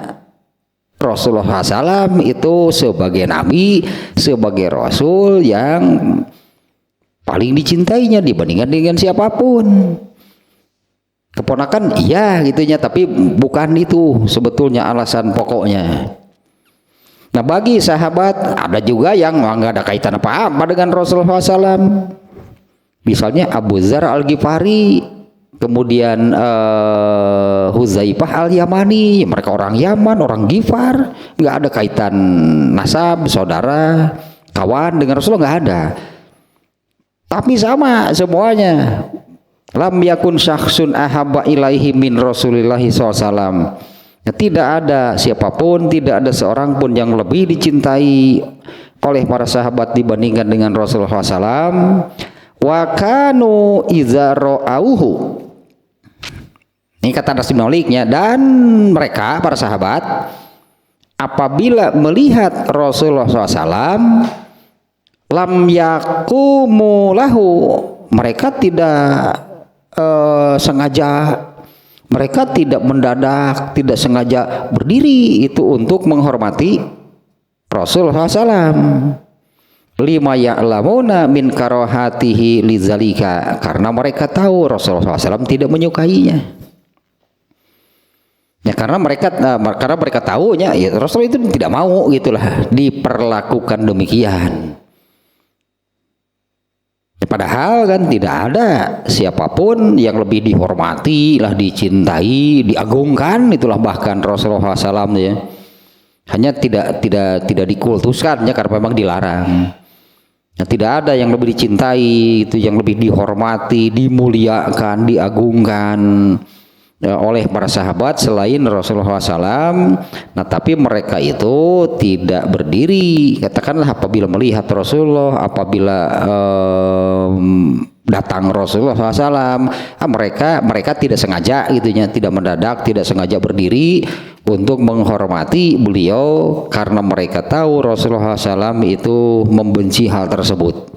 Rasulullah SAW itu sebagai nabi, sebagai rasul yang paling dicintainya dibandingkan dengan siapapun. Keponakan iya gitunya, tapi bukan itu sebetulnya alasan pokoknya. Nah, bagi sahabat ada juga yang nggak ada kaitan apa-apa dengan Rasulullah SAW. Misalnya Abu Dzar Al-Ghifari, kemudian Huzaifah Al-Yamani, mereka orang Yaman, orang Ghifar, nggak ada kaitan nasab, saudara, kawan dengan Rasulullah, nggak ada. Tapi sama semuanya. Lam yakun syakhsun ahabba ilaihi min Rasulillahi SAW. Tidak ada siapapun, tidak ada seorang pun yang lebih dicintai oleh para sahabat dibandingkan dengan Rasulullah SAW. Wa kanu iza ra'auhu. Ini kata Rasulullah, dan mereka para sahabat apabila melihat Rasulullah SAW, lam yaqumu lahu, mereka tidak sengaja, mereka tidak mendadak, tidak sengaja berdiri itu untuk menghormati Rasulullah SAW. Lima ya'lamuna min karahatihi lidzalika, karena mereka tahu Rasulullah SAW tidak menyukainya. Ya karena mereka tahunya ya Rasul itu tidak mau gitulah diperlakukan demikian. Padahal kan tidak ada siapapun yang lebih dihormati, lah dicintai, diagungkan, itulah bahkan Rasulullah SAW ya. Hanya tidak dikultuskan ya karena memang dilarang. Ya, tidak ada yang lebih dicintai, itu yang lebih dihormati, dimuliakan, diagungkan ya, oleh para sahabat selain Rasulullah SAW. Nah, tapi mereka itu tidak berdiri. Katakanlah apabila melihat Rasulullah, apabila datang Rasulullah SAW, mereka tidak sengaja gitunya, tidak mendadak, tidak sengaja berdiri untuk menghormati beliau karena mereka tahu Rasulullah SAW itu membenci hal tersebut.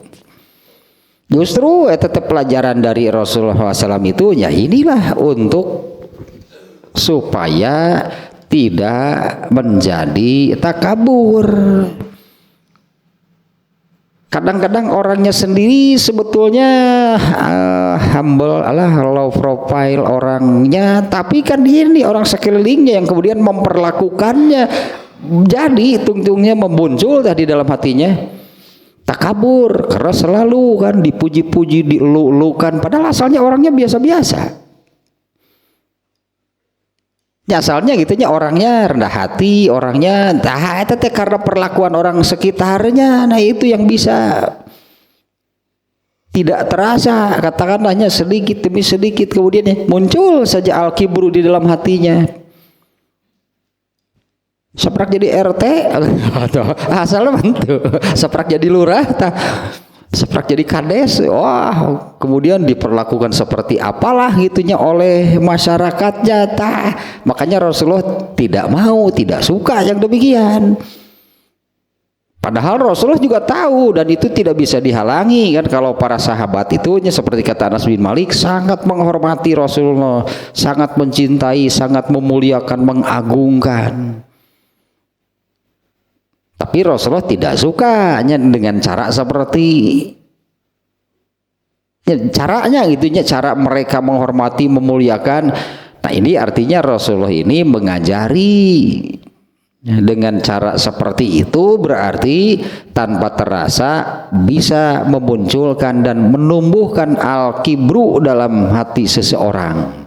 Justru tetap pelajaran dari Rasulullah SAW itu ya inilah untuk supaya tidak menjadi takabur. Kadang-kadang orangnya sendiri sebetulnya humble, low profile orangnya, tapi kan ini orang sekelilingnya yang kemudian memperlakukannya jadi tungtungnya memuncul tadi dalam hatinya takabur karena selalu kan dipuji-puji, dielu-elukan padahal asalnya orangnya biasa-biasa. Ya, asalnya gitunya orangnya rendah hati, orangnya eta teh karena perlakuan orang sekitarnya. Nah, itu yang bisa tidak terasa, katakanlahnya sedikit demi sedikit kemudian muncul saja al-kibru di dalam hatinya. Seprak jadi RT, asalnya bantu. Seprak jadi lurah, seprak jadi kades, wah, kemudian diperlakukan seperti apalah gitunya oleh masyarakatnya. Makanya Rasulullah tidak mau, tidak suka yang demikian. Padahal Rasulullah juga tahu dan itu tidak bisa dihalangi kan, kalau para sahabat itu seperti kata Anas bin Malik sangat menghormati Rasulullah, sangat mencintai, sangat memuliakan, mengagungkan. Tapi Rasulullah tidak suka dengan cara seperti caranya gitunya, cara mereka menghormati, memuliakan. Nah, ini artinya Rasulullah ini mengajari dengan cara seperti itu, berarti tanpa terasa bisa memunculkan dan menumbuhkan al-kibru dalam hati seseorang.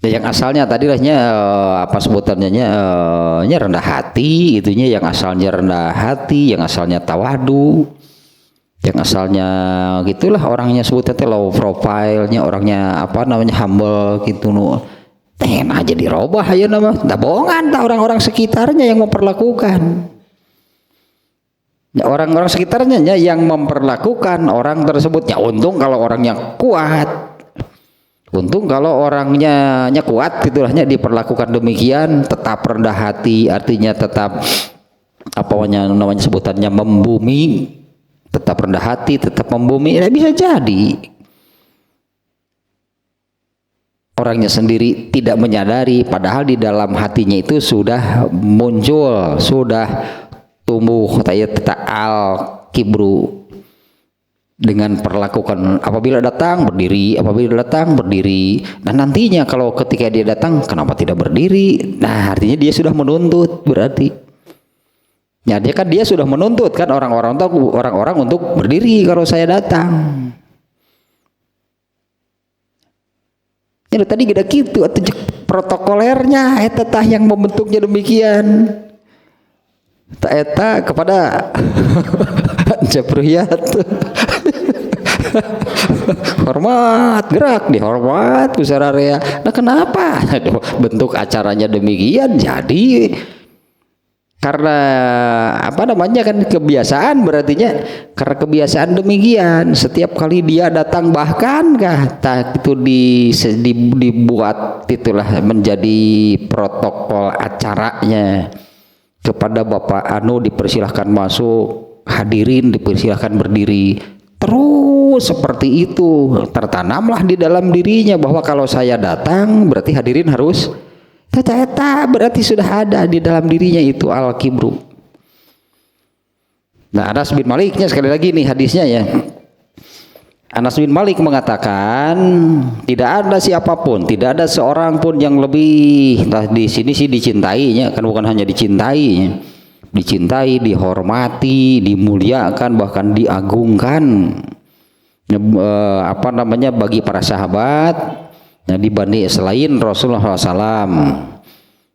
Yang asalnya tadi lahnya apa sebutannya rendah hati, itunya yang asalnya rendah hati, yang asalnya tawadu, yang asalnya gitulah orangnya sebutnya low profile-nya, orangnya apa namanya humble gitu aja dirobah aja nama, tak bohongan tak orang-orang sekitarnya yang memperlakukan. Ya, orang-orang sekitarnya yang memperlakukan orang tersebut. Ya, untung kalau orangnya kuat. Untung kalau orangnya kuat gitulahnya diperlakukan demikian, tetap rendah hati, artinya tetap apa namanya sebutannya membumi, tetap rendah hati, tetap membumi. Ya, bisa jadi orangnya sendiri tidak menyadari, padahal di dalam hatinya itu sudah muncul, sudah tumbuh al-kibru dengan perlakukan apabila datang berdiri, apabila datang berdiri. Nah, nantinya kalau ketika dia datang kenapa tidak berdiri? Nah, artinya dia sudah menuntut berarti. Ya, dia sudah menuntut kan orang-orang untuk berdiri kalau saya datang. Ini tadi gede gitu atau protokolernya eta yang membentuknya demikian. Eta kepada Jabriyat hormat, gerak dihormat pusararea. Nah, kenapa bentuk acaranya demikian? Jadi karena apa namanya kan kebiasaan, berartinya karena kebiasaan demikian setiap kali dia datang, bahkan itu dibuat itulah menjadi protokol acaranya. Kepada Bapak Anu dipersilahkan masuk, hadirin dipersilahkan berdiri, terus seperti itu tertanamlah di dalam dirinya bahwa kalau saya datang berarti hadirin harus eta berarti sudah ada di dalam dirinya itu al-kibru. Nah, Anas bin Maliknya sekali lagi nih hadisnya ya. Anas bin Malik mengatakan tidak ada siapapun, tidak ada seorang pun yang lebih, nah di sini sih dicintainya kan, bukan hanya dicintai, dihormati, dimuliakan, bahkan diagungkan. Apa namanya bagi para sahabat, nah, dibanding selain Rasulullah SAW.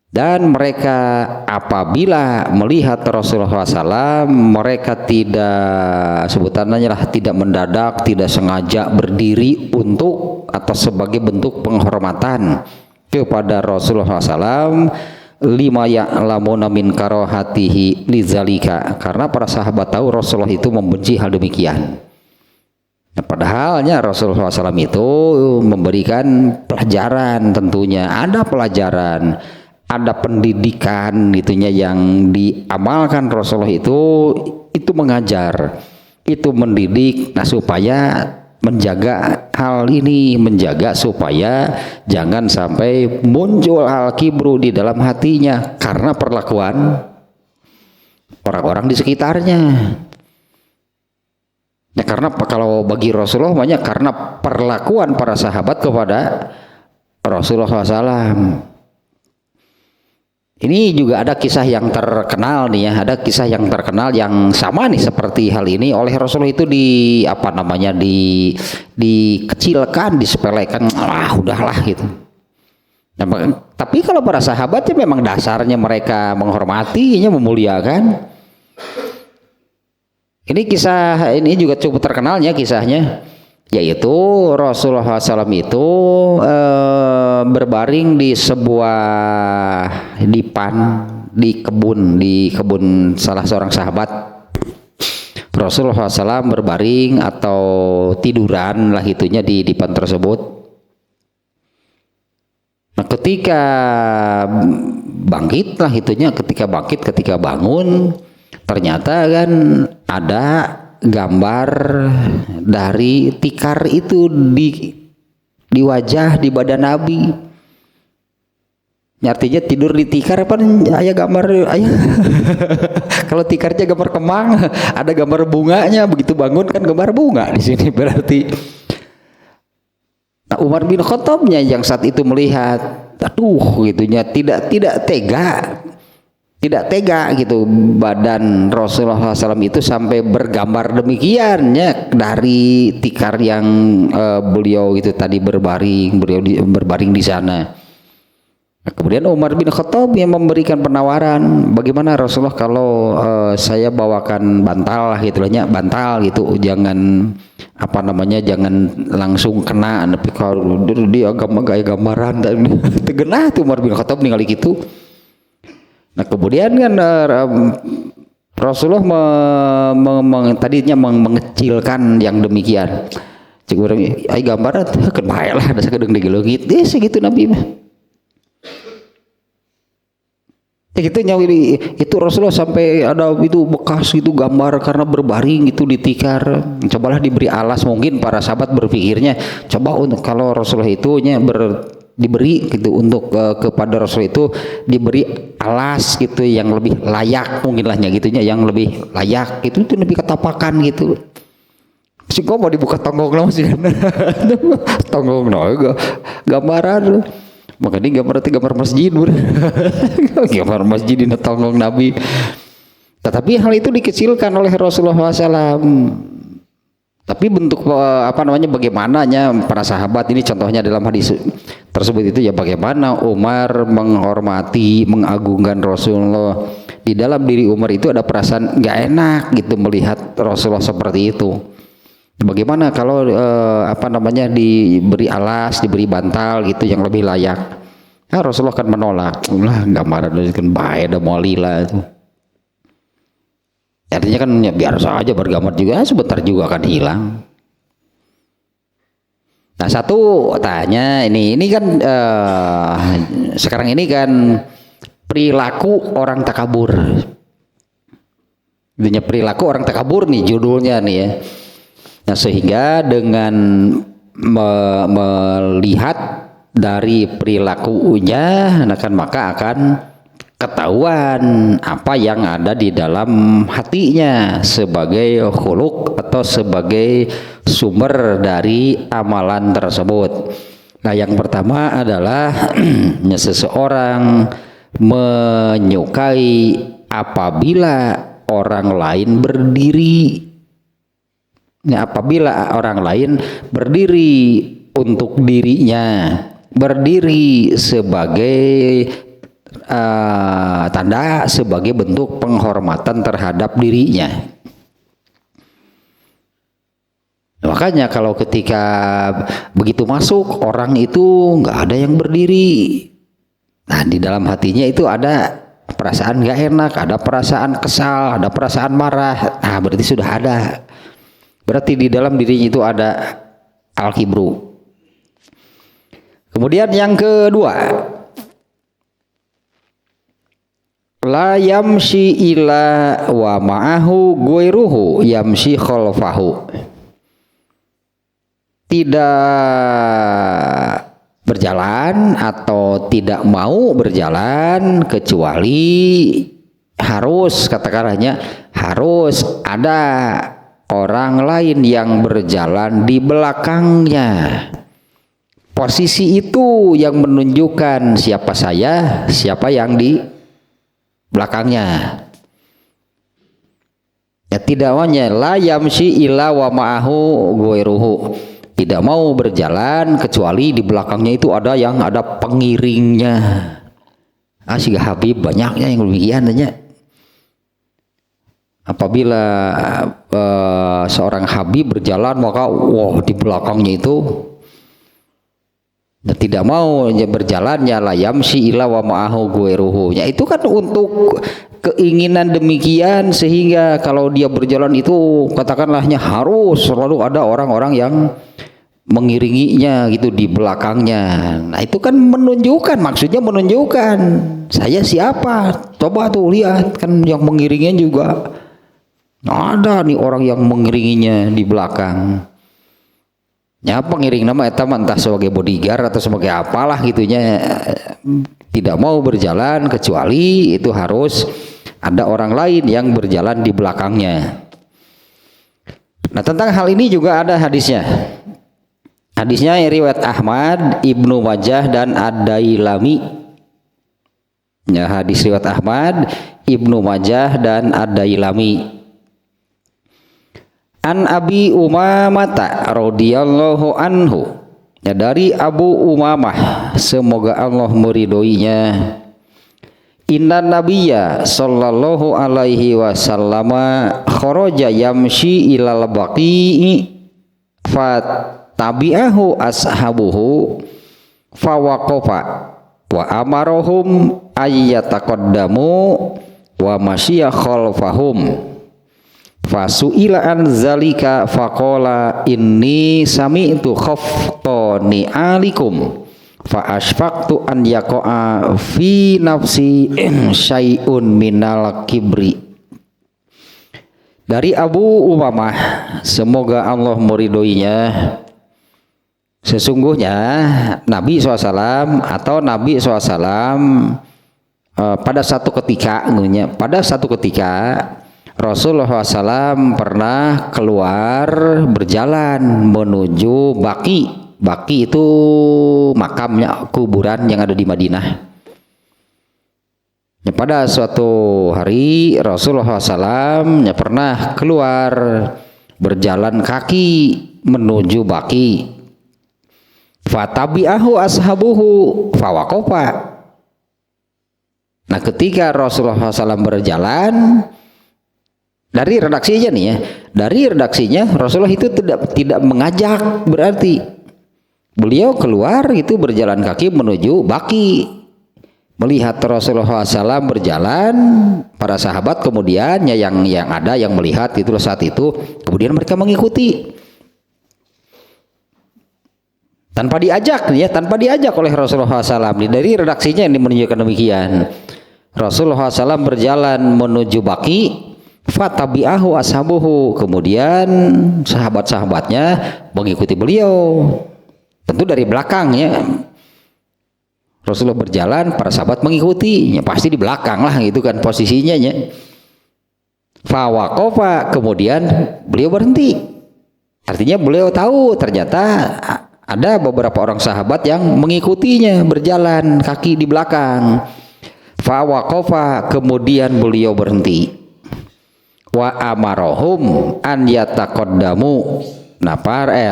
Dan mereka apabila melihat Rasulullah SAW, mereka tidak sebutannya lah tidak mendadak, tidak sengaja berdiri untuk atau sebagai bentuk penghormatan kepada Rasulullah SAW, lima ya'lamuna min karohatihi lizalika, karena para sahabat tahu Rasulullah itu membenci hal demikian. Nah, padahalnya Rasulullah SAW itu memberikan pelajaran, tentunya ada pelajaran, ada pendidikan gitunya yang diamalkan Rasulullah itu mengajar, itu mendidik, nah supaya menjaga hal ini, menjaga supaya jangan sampai muncul al-kibru di dalam hatinya karena perlakuan orang-orang di sekitarnya. Nah, karena kalau bagi Rasulullah banyak karena perlakuan para sahabat kepada Rasulullah SAW. Ini juga ada kisah yang terkenal nih ya, ada kisah yang terkenal yang sama nih seperti hal ini oleh Rasulullah itu dikecilkan, disepelekan, udahlah gitu. Nah, tapi kalau para sahabat ya memang dasarnya mereka menghormatinya, memuliakan. Ini kisah ini juga cukup terkenalnya kisahnya, yaitu Rasulullah SAW itu berbaring di sebuah dipan di kebun salah seorang sahabat. Rasulullah SAW berbaring atau tiduran lah itunya di dipan tersebut. Nah, ketika bangkit lah itunya, ketika bangun, ternyata kan ada gambar dari tikar itu di wajah, di badan Nabi. Artinya tidur di tikar apa ayah gambar ayah. Kalau tikarnya gambar kemang, ada gambar bunganya, begitu bangun kan gambar bunga di sini berarti. Nah, Umar bin Khattabnya yang saat itu melihat, aduh gitunya tidak tega gitu badan Rasulullah SAW itu sampai bergambar demikian ya, dari tikar yang beliau itu tadi berbaring di sana. Nah, kemudian Umar bin Khattab yang memberikan penawaran, bagaimana Rasulullah kalau saya bawakan bantal lah gitu ya, bantal gitu, jangan apa namanya, jangan langsung kena, tapi kalau dia gaya gambaran tegenah tuh Umar bin Khattab ningali gitu. Nah, kemudian kan Rasulullah tadinya mengecilkan yang demikian. Cik urang ai gambaran keun bae lah da sakedeung digeuleuit. Segitu Nabi mah. Gitu nyawi itu Rasulullah sampai ada itu bekas itu gambar karena berbaring itu di tikar. Cobalah diberi alas, mungkin para sahabat berpikirnya coba untuk kalau Rasulullah itu diberi gitu untuk kepada Rasul itu diberi alas gitu yang lebih layak, mungkin lahnya gitunya yang lebih layak itu lebih ketapakan gitu. Si kok mau dibuka tonggong sih kan. Tonggong gambaran. Makanya gambar masjid gambar masjid di tonggong Nabi. Tetapi hal itu dikecilkan oleh Rasulullah SAW. Tapi bentuk apa namanya, bagaimananya para sahabat ini, contohnya dalam hadis tersebut itu ya, bagaimana Umar menghormati, mengagungkan Rasulullah. Di dalam diri Umar itu ada perasaan nggak enak gitu melihat Rasulullah seperti itu. Bagaimana kalau apa namanya, diberi alas, diberi bantal gitu yang lebih layak. Nah, Rasulullah kan menolak. Ulah gambaran itu kan bae da moali lah itu. Artinya kan ya biar saja bergambar juga sebentar juga akan hilang. Nah, satu tanya ini kan sekarang ini kan perilaku orang takabur. Intinya perilaku orang takabur nih judulnya nih ya. Nah, sehingga dengan melihat dari perilakunya, maka akan ketahuan apa yang ada di dalam hatinya sebagai khuluq atau sebagai sumber dari amalan tersebut. Nah, yang pertama adalah seseorang menyukai apabila orang lain berdiri. Nah, apabila orang lain berdiri untuk dirinya, berdiri sebagai tanda, sebagai bentuk penghormatan terhadap dirinya. Makanya kalau ketika begitu masuk orang itu nggak ada yang berdiri, nah di dalam hatinya itu ada perasaan nggak enak, ada perasaan kesal, ada perasaan marah. Nah, berarti sudah ada. Berarti di dalam dirinya itu ada al-kibru. Kemudian yang kedua, la yamshi ila wa ma'ahu ghairuhu yamshi khalfahu. Tidak berjalan atau tidak mau berjalan kecuali harus, katakanlah harus ada orang lain yang berjalan di belakangnya. Posisi itu yang menunjukkan siapa saya, siapa yang di belakangnya. Ya, tidak hanya la yamshi illa wa ma'ahu ghairuhu. tidak mau berjalan kecuali di belakangnya itu ada pengiringnya. Asy Habib banyaknya yang demikian tanya. Apabila seorang Habib berjalan maka di belakangnya itu tidak mau berjalannya la yamsi illa wa ma'ahu gueruhu. Ya itu kan untuk keinginan demikian sehingga kalau dia berjalan itu katakanlahnya harus selalu ada orang-orang yang mengiringinya gitu di belakangnya. Nah itu kan maksudnya menunjukkan saya siapa. Coba tuh lihat kan yang mengiringinya juga ada nih orang yang mengiringinya di belakang. Ya pengiring nama eta entah sebagai bodyguard atau sebagai apalah gitunya, tidak mau berjalan kecuali itu harus ada orang lain yang berjalan di belakangnya. Nah tentang hal ini juga ada hadisnya. Hadisnya riwayat Ahmad, Ibnu Majah dan Ad-Dailami. Ya hadis riwayat Ahmad, Ibnu Majah dan Ad-Dailami. An Abi Umamah radhiyallahu anhu, ya dari Abu Umamah semoga Allah meridhoinya, inna nabiyya sallallahu alaihi wasallam kharaja yamshi ilal baqi'i fatabi'ahu ashabuhu fawaqafa wa amarahum ayyataqaddamu wa masyiya khalfahum. Fasu'ila an zalika faqala inni sami'tu khaftani alikum fa asfaqtu an yaqa'a fi nafsi syai'un minal kibri. Dari Abu Umamah semoga Allah meridhoinya, sesungguhnya Nabi SAW pada satu ketika Rasulullah SAW pernah keluar berjalan menuju Baqi. Baqi itu makamnya, kuburan yang ada di Madinah. Ya, pada suatu hari Rasulullah SAW pernah keluar berjalan kaki menuju Baqi. Fatabi'ahu ashabuhu fawaqafa. Nah ketika Rasulullah SAW berjalan, dari redaksinya nih ya, dari redaksinya Rasulullah itu tidak mengajak, berarti beliau keluar itu berjalan kaki menuju Baqi. Melihat Rasulullah SAW berjalan, para sahabat kemudian yang ada yang melihat itu saat itu, kemudian mereka mengikuti tanpa diajak oleh Rasulullah SAW. Dari redaksinya yang menunjukkan demikian. Rasulullah SAW berjalan menuju Baqi. Fatabi'ahu ashabuhu, kemudian sahabat-sahabatnya mengikuti beliau, tentu dari belakangnya. Rasulullah berjalan, para sahabat mengikuti, ya pasti di belakang lah gitu kan posisinya ya. Fawaqafa, kemudian beliau berhenti, artinya beliau tahu ternyata ada beberapa orang sahabat yang mengikutinya berjalan kaki di belakang. Fawaqafa, kemudian beliau berhenti. Wa amarahum an yataqaddamu. Nah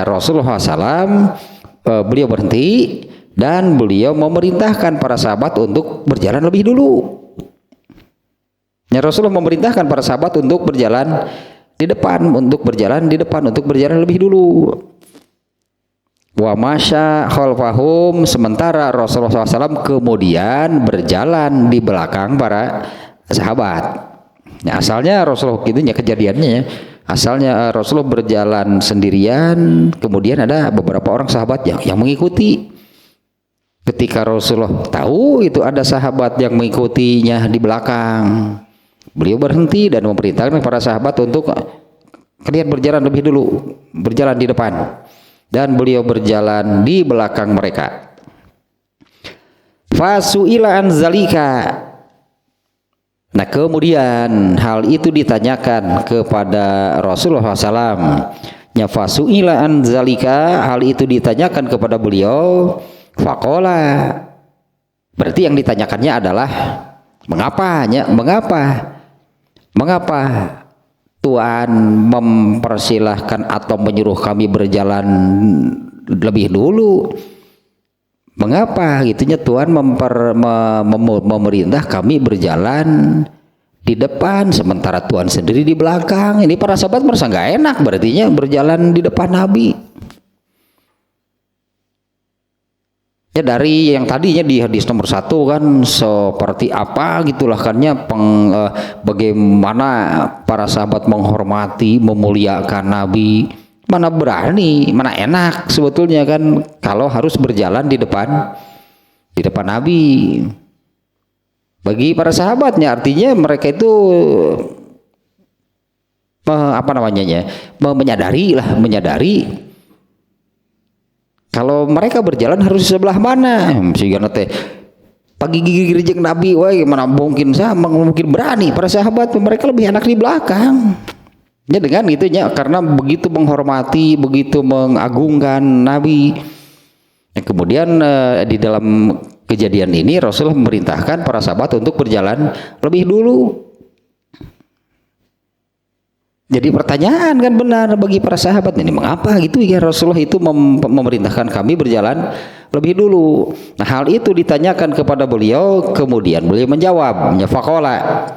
Rasulullah SAW beliau berhenti dan beliau memerintahkan para sahabat untuk berjalan lebih dulu. Ya, Rasulullah memerintahkan para sahabat untuk berjalan di depan, untuk berjalan lebih dulu. Wa masya khalfahum, sementara Rasulullah SAW kemudian berjalan di belakang para sahabat. Nah, asalnya Rasulullah itu kejadiannya ya. Asalnya Rasulullah berjalan sendirian, kemudian ada beberapa orang sahabat yang mengikuti. Ketika Rasulullah tahu itu ada sahabat yang mengikutinya di belakang, beliau berhenti dan memerintahkan para sahabat untuk kalian berjalan lebih dulu, berjalan di depan, dan beliau berjalan di belakang mereka. Fasu'ila an zalika. Nah kemudian hal itu ditanyakan kepada Rasulullah SAW. Fasu'ila an zalika, hal itu ditanyakan kepada beliau. Faqala, berarti yang ditanyakannya adalah mengapa Tuhan mempersilahkan atau menyuruh kami berjalan lebih dulu. Mengapa gitunya Tuhan memerintah kami berjalan di depan sementara Tuhan sendiri di belakang? Ini para sahabat merasa nggak enak berartinya berjalan di depan Nabi. Ya dari yang tadinya di hadis nomor 1 kan seperti apa gitulah kannya bagaimana para sahabat menghormati memuliakan Nabi, mana berani, mana enak sebetulnya kan kalau harus berjalan di depan Nabi. Bagi para sahabatnya artinya mereka itu menyadari kalau mereka berjalan harus di sebelah mana. Sehingga nanti pagi gigi jeung Nabi, wah gimana mungkin berani para sahabat, mereka lebih enak di belakang. Ya dengan gitunya karena begitu menghormati, begitu mengagungkan Nabi. Kemudian di dalam kejadian ini Rasulullah memerintahkan para sahabat untuk berjalan lebih dulu. Jadi pertanyaan kan benar bagi para sahabat, ini mengapa gitu ya Rasulullah itu memerintahkan kami berjalan lebih dulu. Nah hal itu ditanyakan kepada beliau, kemudian beliau menjawab, faqala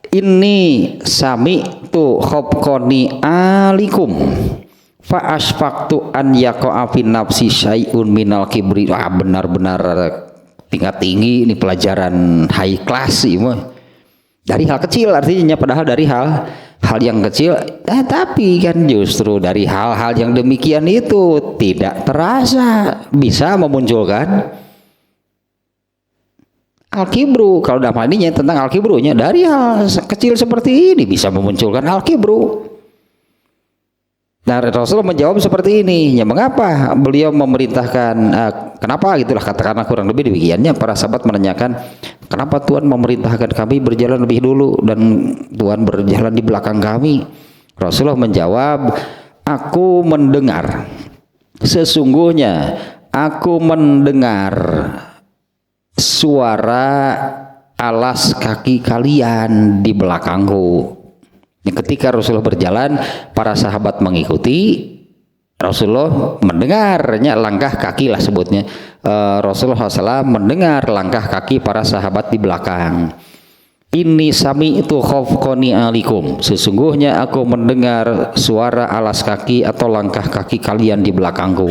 inni sami'tu khabqani alikum fa asfaqtu an yaqa'a fi nafsi syai'un minal kibri. Benar-benar tingkat tinggi ini, pelajaran high class ini dari hal kecil, artinya padahal dari hal yang kecil, tapi kan justru dari hal-hal yang demikian itu tidak terasa bisa memunculkan al-kibru. Kalau dalam hal ini tentang al-kibrunya, dari hal kecil seperti ini bisa memunculkan al-kibru. Nah Rasulullah menjawab seperti ini, ya mengapa beliau memerintahkan, kenapa gitulah katakanlah kurang lebih demikiannya. Para sahabat menanyakan, kenapa Tuhan memerintahkan kami berjalan lebih dulu dan Tuhan berjalan di belakang kami? Rasulullah menjawab, aku mendengar, sesungguhnya aku mendengar suara alas kaki kalian di belakangku. Ketika Rasulullah berjalan, para sahabat mengikuti. Rasulullah mendengarnya langkah kaki lah sebutnya. Rasulullah SAW mendengar langkah kaki para sahabat di belakang. Inni sami'tu khafqani alikum, sesungguhnya aku mendengar suara alas kaki atau langkah kaki kalian di belakangku.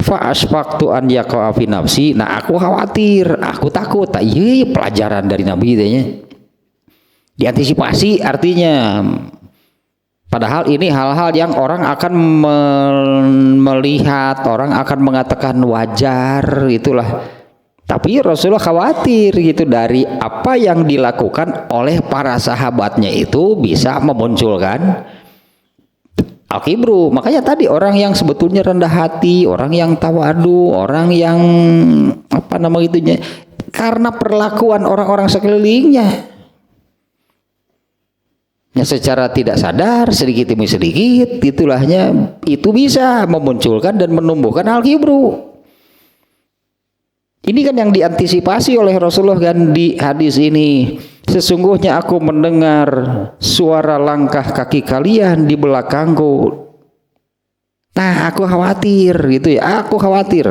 Fa asfaqtu an yaqa'a fi nafsi, nah aku khawatir, aku takut. Iya pelajaran dari Nabi katanya. Diantisipasi artinya, padahal ini hal-hal yang orang akan melihat, orang akan mengatakan wajar itulah. Tapi Rasulullah khawatir gitu dari apa yang dilakukan oleh para sahabatnya itu bisa memunculkan al-kibru. Makanya tadi orang yang sebetulnya rendah hati, orang yang tawadu, orang yang karena perlakuan orang-orang sekelilingnya. Ya, secara tidak sadar sedikit demi sedikit itulahnya itu bisa memunculkan dan menumbuhkan al-kibru. Ini kan yang diantisipasi oleh Rasulullah kan di hadis ini. Sesungguhnya aku mendengar suara langkah kaki kalian di belakangku. Nah, aku khawatir gitu ya. Aku khawatir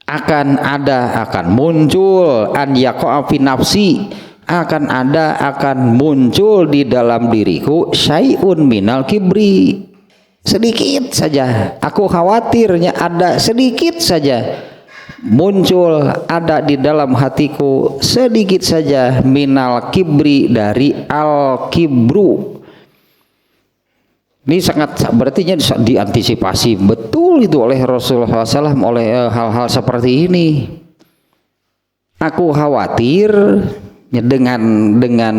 akan muncul an yaqa'a fi nafsi, akan muncul di dalam diriku syai'un minal kibri, sedikit saja. Aku khawatirnya ada sedikit saja muncul, ada di dalam hatiku sedikit saja minal kibri, dari al kibru. Ini sangat berarti diantisipasi betul itu oleh Rasulullah SAW oleh hal-hal seperti ini. Aku khawatir dengan dengan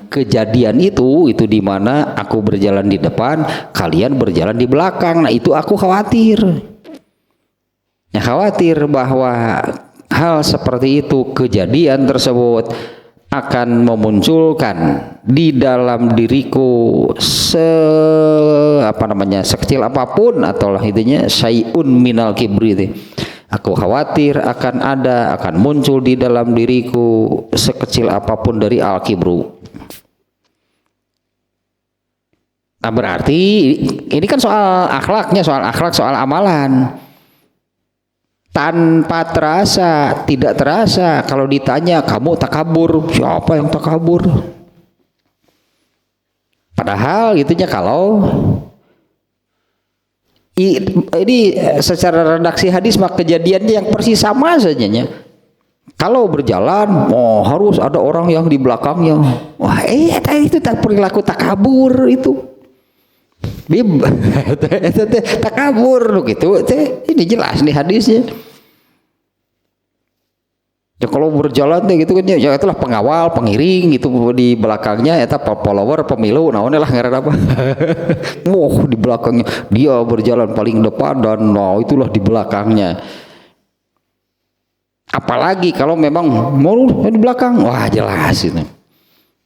kejadian itu di mana aku berjalan di depan, kalian berjalan di belakang. Nah itu aku khawatir. Ya, khawatir bahwa hal seperti itu, kejadian tersebut akan memunculkan di dalam diriku sekecil apapun atau intinya syai'un minal kibri, Aku khawatir akan muncul di dalam diriku sekecil apapun dari al-kibru. Nah berarti ini kan soal akhlaknya, soal amalan. Tanpa terasa, tidak terasa kalau ditanya kamu takabur, siapa yang takabur? Padahal gitunya kalau ini secara redaksi hadis maka kejadiannya yang persis sama saja nya. Kalau berjalan, harus ada orang yang di belakangnya. Wah, itu tak perilaku takabur itu. Takabur gitu. Ini jelas nih hadisnya. Ya kalau berjalan gitu kan ya itulah pengawal, pengiring gitu di belakangnya eta follower pemilu naonnya lah ngaran apa. Wah, di belakangnya dia berjalan paling depan dan itulah di belakangnya. Apalagi kalau memang mau di belakang, wah jelas itu.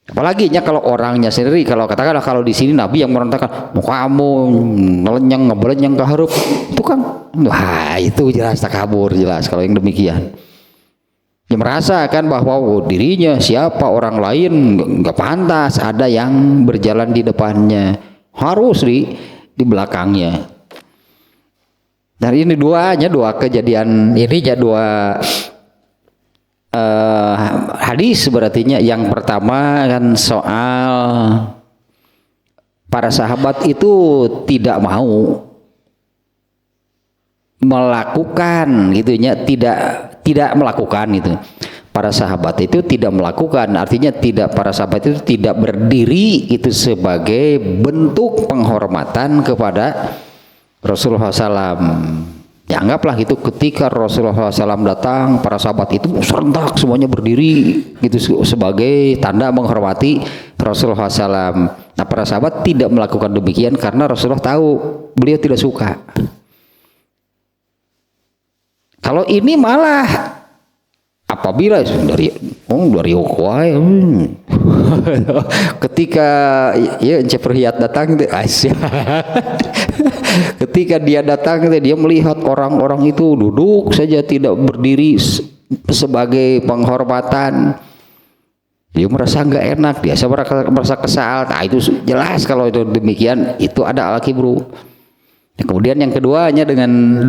Apalagi nya kalau orangnya sendiri, kalau katakanlah kalau di sini Nabi yang merontakan mau kamu ngebelenyang ke harup itu kan, wah itu jelas takabur jelas kalau yang demikian. Dia merasakan bahwa dirinya siapa orang lain nggak pantas ada yang berjalan di depannya, harus di belakangnya. Dan ini dua kejadian ini dua hadis berartinya. Yang pertama kan soal para sahabat itu tidak mau melakukan gitunya, tidak melakukan itu. Para sahabat itu tidak melakukan, artinya para sahabat itu tidak berdiri itu sebagai bentuk penghormatan kepada Rasulullah SAW. Ya anggaplah gitu, ketika Rasulullah SAW datang, para sahabat itu serentak semuanya berdiri gitu sebagai tanda menghormati Rasulullah SAW. Nah para sahabat tidak melakukan demikian karena Rasulullah tahu beliau tidak suka. Kalau ini malah apabila dari ketika ya Ceperhiat datang ketika dia datang dia melihat orang-orang itu duduk saja tidak berdiri sebagai penghormatan, dia merasa nggak enak, dia merasa kesal. Nah itu jelas kalau itu demikian itu ada al-kibru. Kemudian yang keduanya dengan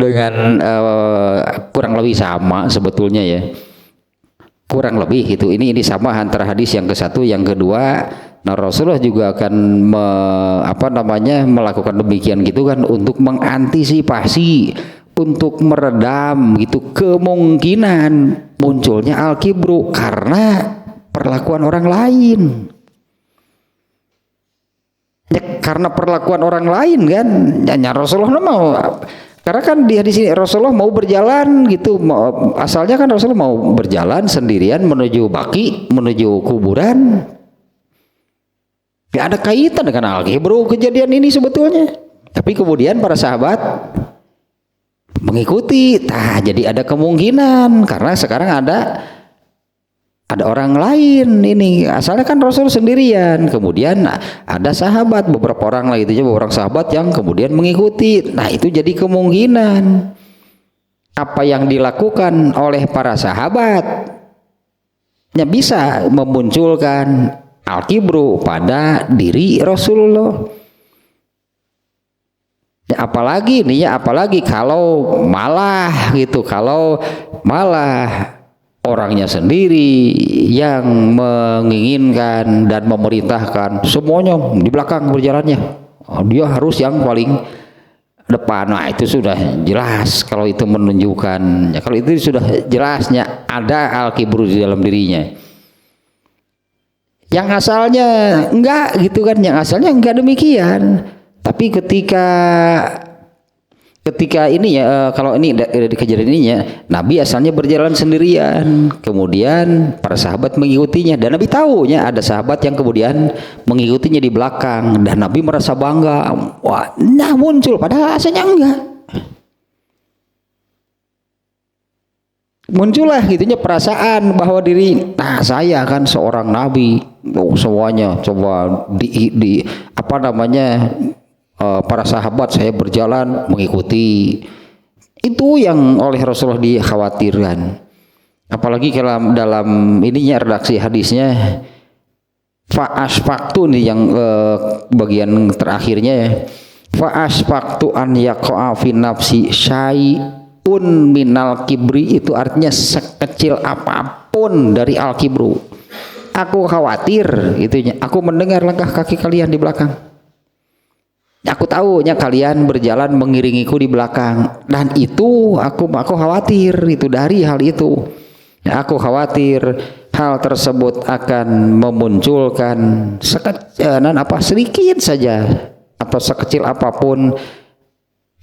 kurang lebih sama sebetulnya ya, kurang lebih gitu. Ini sama antara hadis yang ke satu yang kedua. Nah Rasulullah juga akan melakukan demikian gitu kan untuk mengantisipasi, untuk meredam gitu kemungkinan munculnya al-kibru karena perlakuan orang lain. Ya, karena perlakuan orang lain kan, ya Rasulullah mau, karena kan di sini Rasulullah mau berjalan gitu, asalnya kan Rasulullah mau berjalan sendirian menuju baki, menuju kuburan, gak ada kaitan dengan al-kibru kejadian ini sebetulnya, tapi kemudian para sahabat mengikuti, jadi ada kemungkinan karena sekarang ada orang lain ini, asalnya kan Rasul sendirian, kemudian ada sahabat, beberapa orang lagi itu beberapa sahabat yang kemudian mengikuti. Nah itu jadi kemungkinan apa yang dilakukan oleh para sahabat bisa memunculkan al-kibru pada diri Rasulullah. Apalagi kalau malah orangnya sendiri yang menginginkan dan memerintahkan semuanya di belakang berjalannya, dia harus yang paling depan. Nah itu sudah jelas kalau itu menunjukkan, ya kalau itu sudah jelasnya ada al-kibru di dalam dirinya. Yang asalnya enggak gitu kan, yang asalnya enggak demikian, tapi ketika ini ya, kalau ini dari kejadian ini ya, Nabi asalnya berjalan sendirian, kemudian para sahabat mengikutinya, dan Nabi tahunya ada sahabat yang kemudian mengikutinya di belakang, dan Nabi merasa bangga, wah, nah muncul, padahal asalnya enggak. Muncullah gitunya perasaan bahwa diri, nah saya kan seorang Nabi, semuanya coba para sahabat saya berjalan mengikuti, Itu yang oleh Rasulullah dikhawatirkan. Apalagi kalau dalam ininya redaksi hadisnya fa'asfaktu nih yang bagian terakhirnya ya. Fa'asfaktu an yaqa'a fi nafsi syai'un minal kibri, itu artinya sekecil apapun dari al kibru. Aku khawatir itunya. Aku mendengar langkah kaki kalian di belakang. Aku tahunya kalian berjalan mengiringiku di belakang, dan itu aku khawatir itu dari hal itu. Ya, aku khawatir hal tersebut akan memunculkan sedikit saja atau sekecil apapun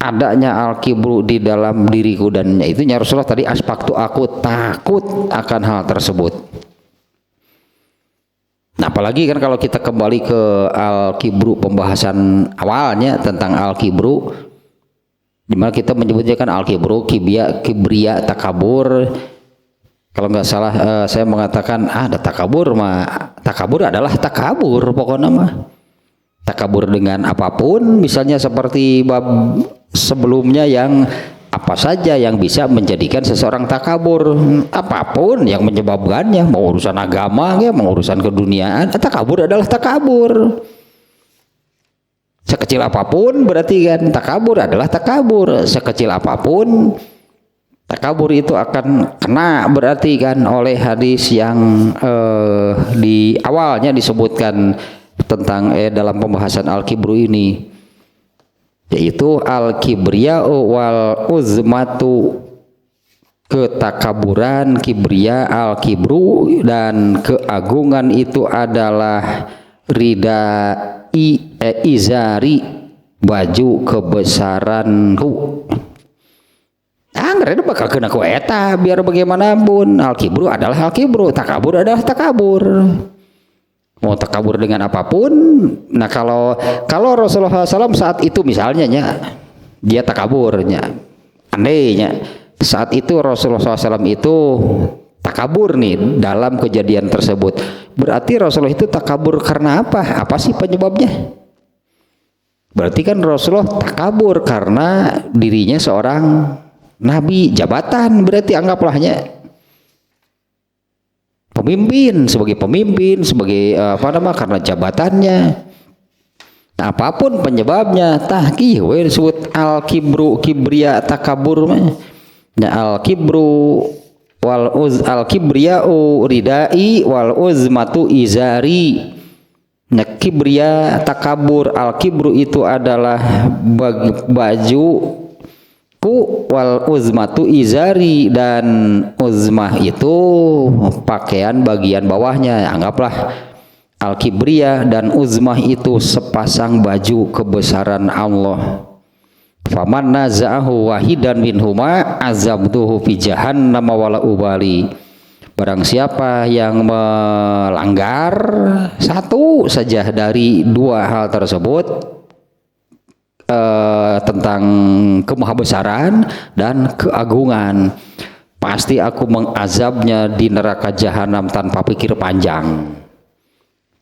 adanya al-kibru di dalam diriku, dan itu Rasulullah tadi aspaktu, aku takut akan hal tersebut. Nah, apalagi kan kalau kita kembali ke al-kibru, pembahasan awalnya tentang al-kibru, dimana kita menyebutnya kan al-kibru, kibria, takabur. Kalau nggak salah saya mengatakan ada takabur mah, takabur adalah takabur pokoknya mah. Takabur dengan apapun, misalnya seperti bab sebelumnya yang apa saja yang bisa menjadikan seseorang takabur, apapun yang menyebabkannya, mau urusan agama ya, mau urusan keduniaan, takabur adalah takabur. Sekecil apapun berarti kan takabur adalah takabur, sekecil apapun takabur itu akan kena berarti kan oleh hadis yang di awalnya disebutkan tentang dalam pembahasan al-kibru ini, yaitu al-kibriya'u wal uzmatu, ketakaburan, kibria, al-kibru, dan keagungan itu adalah izari, baju kebesaranku. Anggrek bakal kena ku eta biar bagaimanapun. Al-kibru adalah al-kibru, takabur adalah takabur. Mau takabur dengan apapun. Nah, kalau Rasulullah SAW saat itu misalnya dia takaburnya, andainya saat itu Rasulullah SAW itu takabur nih dalam kejadian tersebut, berarti Rasulullah itu takabur karena apa? Apa sih penyebabnya? Berarti kan Rasulullah takabur karena dirinya seorang nabi, jabatan, berarti anggaplahnya pemimpin, sebagai karena jabatannya. Nah, apapun penyebabnya, disebut al-kibru, kibria, takabur. Nah, al-kibru al-kibriya'u ridai wal uzmatu izari. Nah, kibria, takabur, al-kibru itu adalah baju wal uzmatu izari, dan uzmah itu pakaian bagian bawahnya. Anggaplah al-kibriyah dan uzmah itu sepasang baju kebesaran Allah. Faman naza'ahu wahidan minhuma azabtuhu fi jahannam wala ubali. Barang siapa yang melanggar satu saja dari dua hal tersebut, tentang kemahabesaran dan keagungan, pasti aku mengazabnya di neraka jahanam tanpa pikir panjang,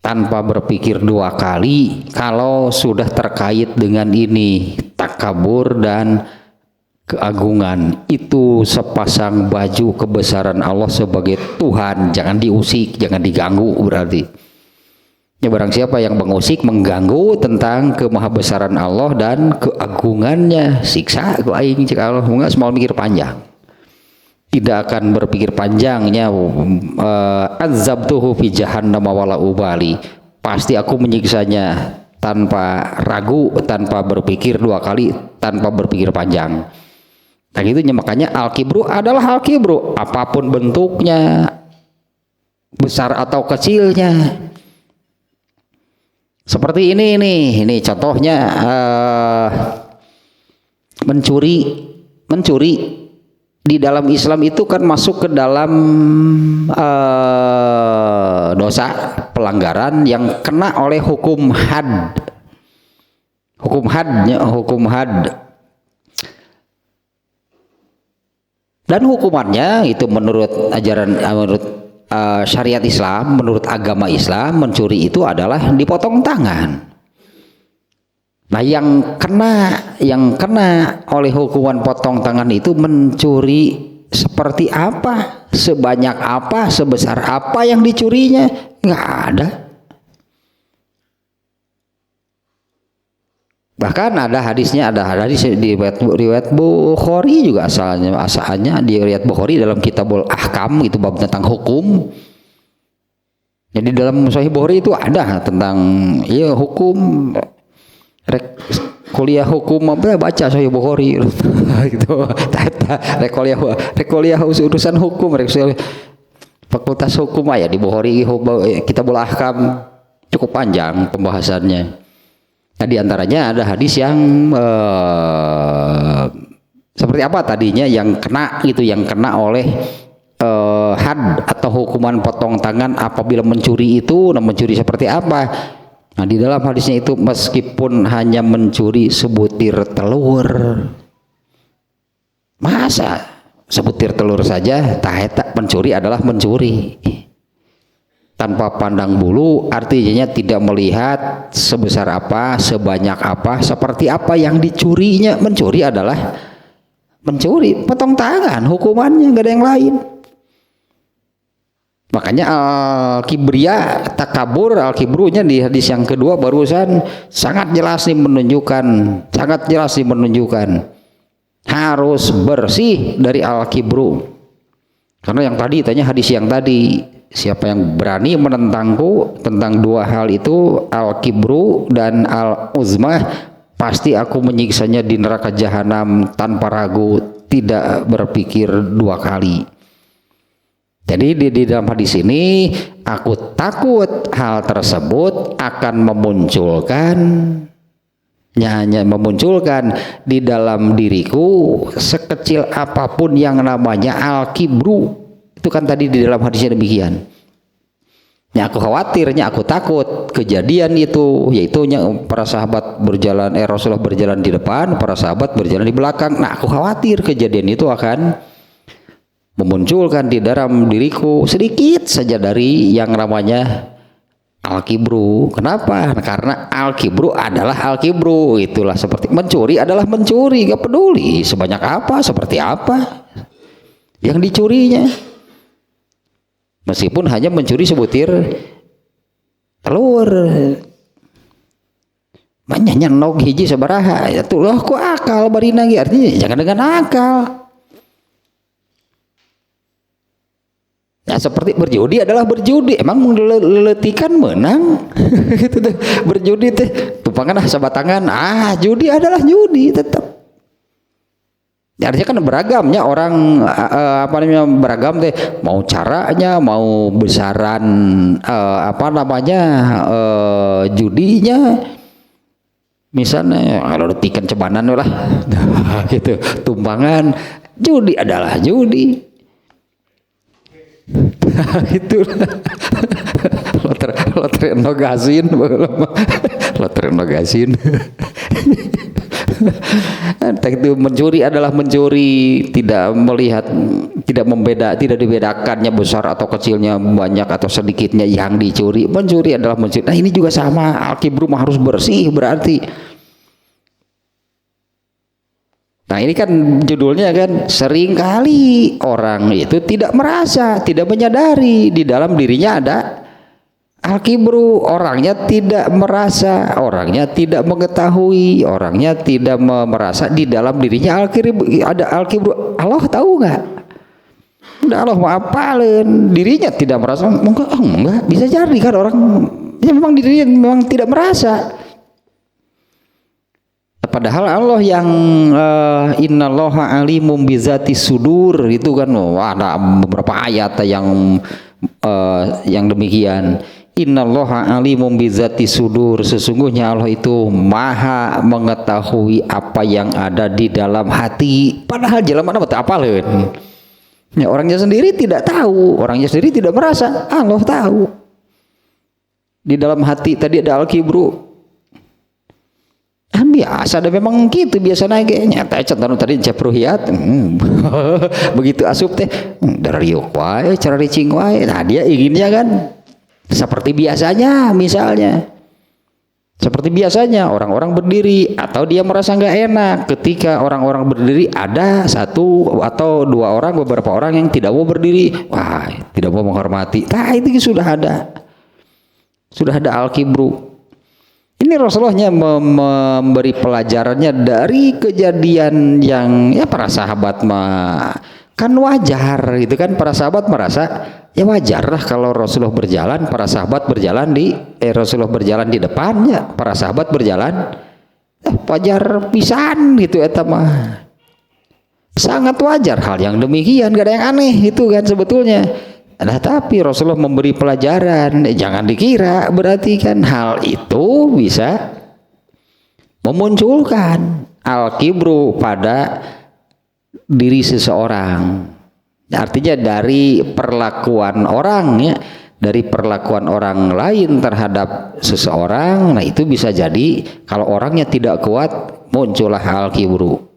tanpa berpikir dua kali. Kalau sudah terkait dengan ini, takabur dan keagungan, itu sepasang baju kebesaran Allah sebagai Tuhan, jangan diusik, jangan diganggu. Berarti ya, barang siapa yang mengusik, mengganggu tentang kemahabesaran Allah dan keagungannya, siksa ku aing cek Allah. Munga semua mikir panjang, tidak akan berpikir panjangnya. Azabtuhu fi jahannam wala ubali, pasti aku menyiksanya tanpa ragu, tanpa berpikir dua kali, tanpa berpikir panjang. Nah, gitu makanya al-kibru adalah al-kibru, apapun bentuknya, besar atau kecilnya. Seperti ini contohnya, mencuri di dalam Islam itu kan masuk ke dalam dosa pelanggaran yang kena oleh hukum had. Dan hukumannya itu menurut syariat Islam, menurut agama Islam, mencuri itu adalah dipotong tangan. Nah, yang kena oleh hukuman potong tangan itu mencuri seperti apa, sebanyak apa, sebesar apa yang dicurinya, nggak ada. Bahkan ada hadisnya, ada hadis di riwayat Bukhari juga asalnya di riwayat Bukhari dalam Kitabul Ahkam, itu bab tentang hukum. Jadi dalam Sahih Bukhari itu ada tentang hukum. Kuliah hukum apa baca Sahih Bukhari gitu. Kuliah urusan hukum, fakultas hukum ya di Bukhari Kitabul Ahkam cukup panjang pembahasannya. Nah, di antaranya ada hadis yang seperti apa tadinya yang kena oleh had atau hukuman potong tangan apabila mencuri itu. Nah, mencuri seperti apa? Nah, di dalam hadisnya itu meskipun hanya mencuri sebutir telur, masa sebutir telur saja tak mencuri adalah mencuri tanpa pandang bulu, artinya tidak melihat sebesar apa, sebanyak apa, seperti apa yang dicurinya. Mencuri adalah mencuri, potong tangan hukumannya, nggak ada yang lain. Makanya al-kibrunya di hadis yang kedua barusan sangat jelas nih menunjukkan harus bersih dari al-kibru. Karena yang tadi tanya hadis yang tadi, siapa yang berani menentangku tentang dua hal itu, al-kibru dan al-uzmah, pasti aku menyiksanya di neraka jahanam tanpa ragu, tidak berpikir dua kali. Jadi di dalam hadis ini aku takut hal tersebut akan memunculkan di dalam diriku sekecil apapun yang namanya al-kibru. Itu kan tadi di dalam hadisnya demikian. Ya, aku khawatirnya, aku takut kejadian itu, yaitu para sahabat Rasulullah berjalan di depan, para sahabat berjalan di belakang. Nah, aku khawatir kejadian itu akan memunculkan di dalam diriku sedikit saja dari yang namanya al-kibru. Kenapa? Karena al-kibru adalah al-kibru. Itulah seperti mencuri adalah mencuri, gak peduli sebanyak apa, seperti apa yang dicurinya. Meskipun hanya mencuri sebutir telur, banyak nog hiji sabaraha, ya tuh loh kok akal barina, artinya jangan dengan akal. Ya, seperti berjudi adalah berjudi, emang leletikan menang gitu tuh. Berjudi teh tumpangan sabatangan, judi adalah judi tetap. Ya, artinya kan beragamnya orang beragam teh, mau caranya, mau besaran judinya. Misalnya kalau letikan cebanan lah gitu, tumpangan, judi adalah judi. Itu lotre nogasin itu mencuri adalah mencuri, tidak dibedakannya besar atau kecilnya, banyak atau sedikitnya yang dicuri. Mencuri adalah mencuri. Nah, ini juga sama, al-kibru harus bersih berarti. Nah, ini kan judulnya kan, seringkali orang itu tidak merasa, tidak menyadari di dalam dirinya ada al-kibru. Orangnya tidak merasa, orangnya tidak mengetahui, orangnya tidak merasa di dalam dirinya ada al-kibru. Allah tahu nggak? Udah Allah maafalin, dirinya tidak merasa. Enggak, bisa jadi kan orang ya memang dirinya memang tidak merasa. Padahal Allah yang innallaha alimum bizati sudur itu kan, ada beberapa ayat yang demikian. Innallaha alimum bizati sudur, sesungguhnya Allah itu maha mengetahui apa yang ada di dalam hati. Padahal jalan mana betul apaleun. Ya, orangnya sendiri tidak tahu, orangnya sendiri tidak merasa, Allah tahu. Di dalam hati tadi ada al-kibru. Biasa ada memang gitu biasa kayaknya tadi cepruhiat begitu asup teh dari wae cara ricing wae. Nah, dia inginnya kan seperti biasanya misalnya. Seperti biasanya orang-orang berdiri atau dia merasa nggak enak ketika orang-orang berdiri, ada satu atau dua orang, beberapa orang yang tidak mau berdiri, wah tidak mau menghormati. Nah itu sudah ada al-kibru. Ini Rasulullahnya memberi pelajarannya dari kejadian yang ya para sahabat mah kan wajar gitu kan, para sahabat merasa ya wajar lah kalau Rasulullah berjalan, para sahabat berjalan Rasulullah berjalan di depannya, para sahabat berjalan wajar pisan gitu eta mah. Sangat wajar hal yang demikian, gak ada yang aneh itu kan sebetulnya. Nah, tapi Rasulullah memberi pelajaran, jangan dikira berarti kan hal itu bisa memunculkan al-kibru pada diri seseorang. Artinya dari perlakuan orang ya, dari perlakuan orang lain terhadap seseorang, nah itu bisa jadi kalau orangnya tidak kuat muncullah al-kibru.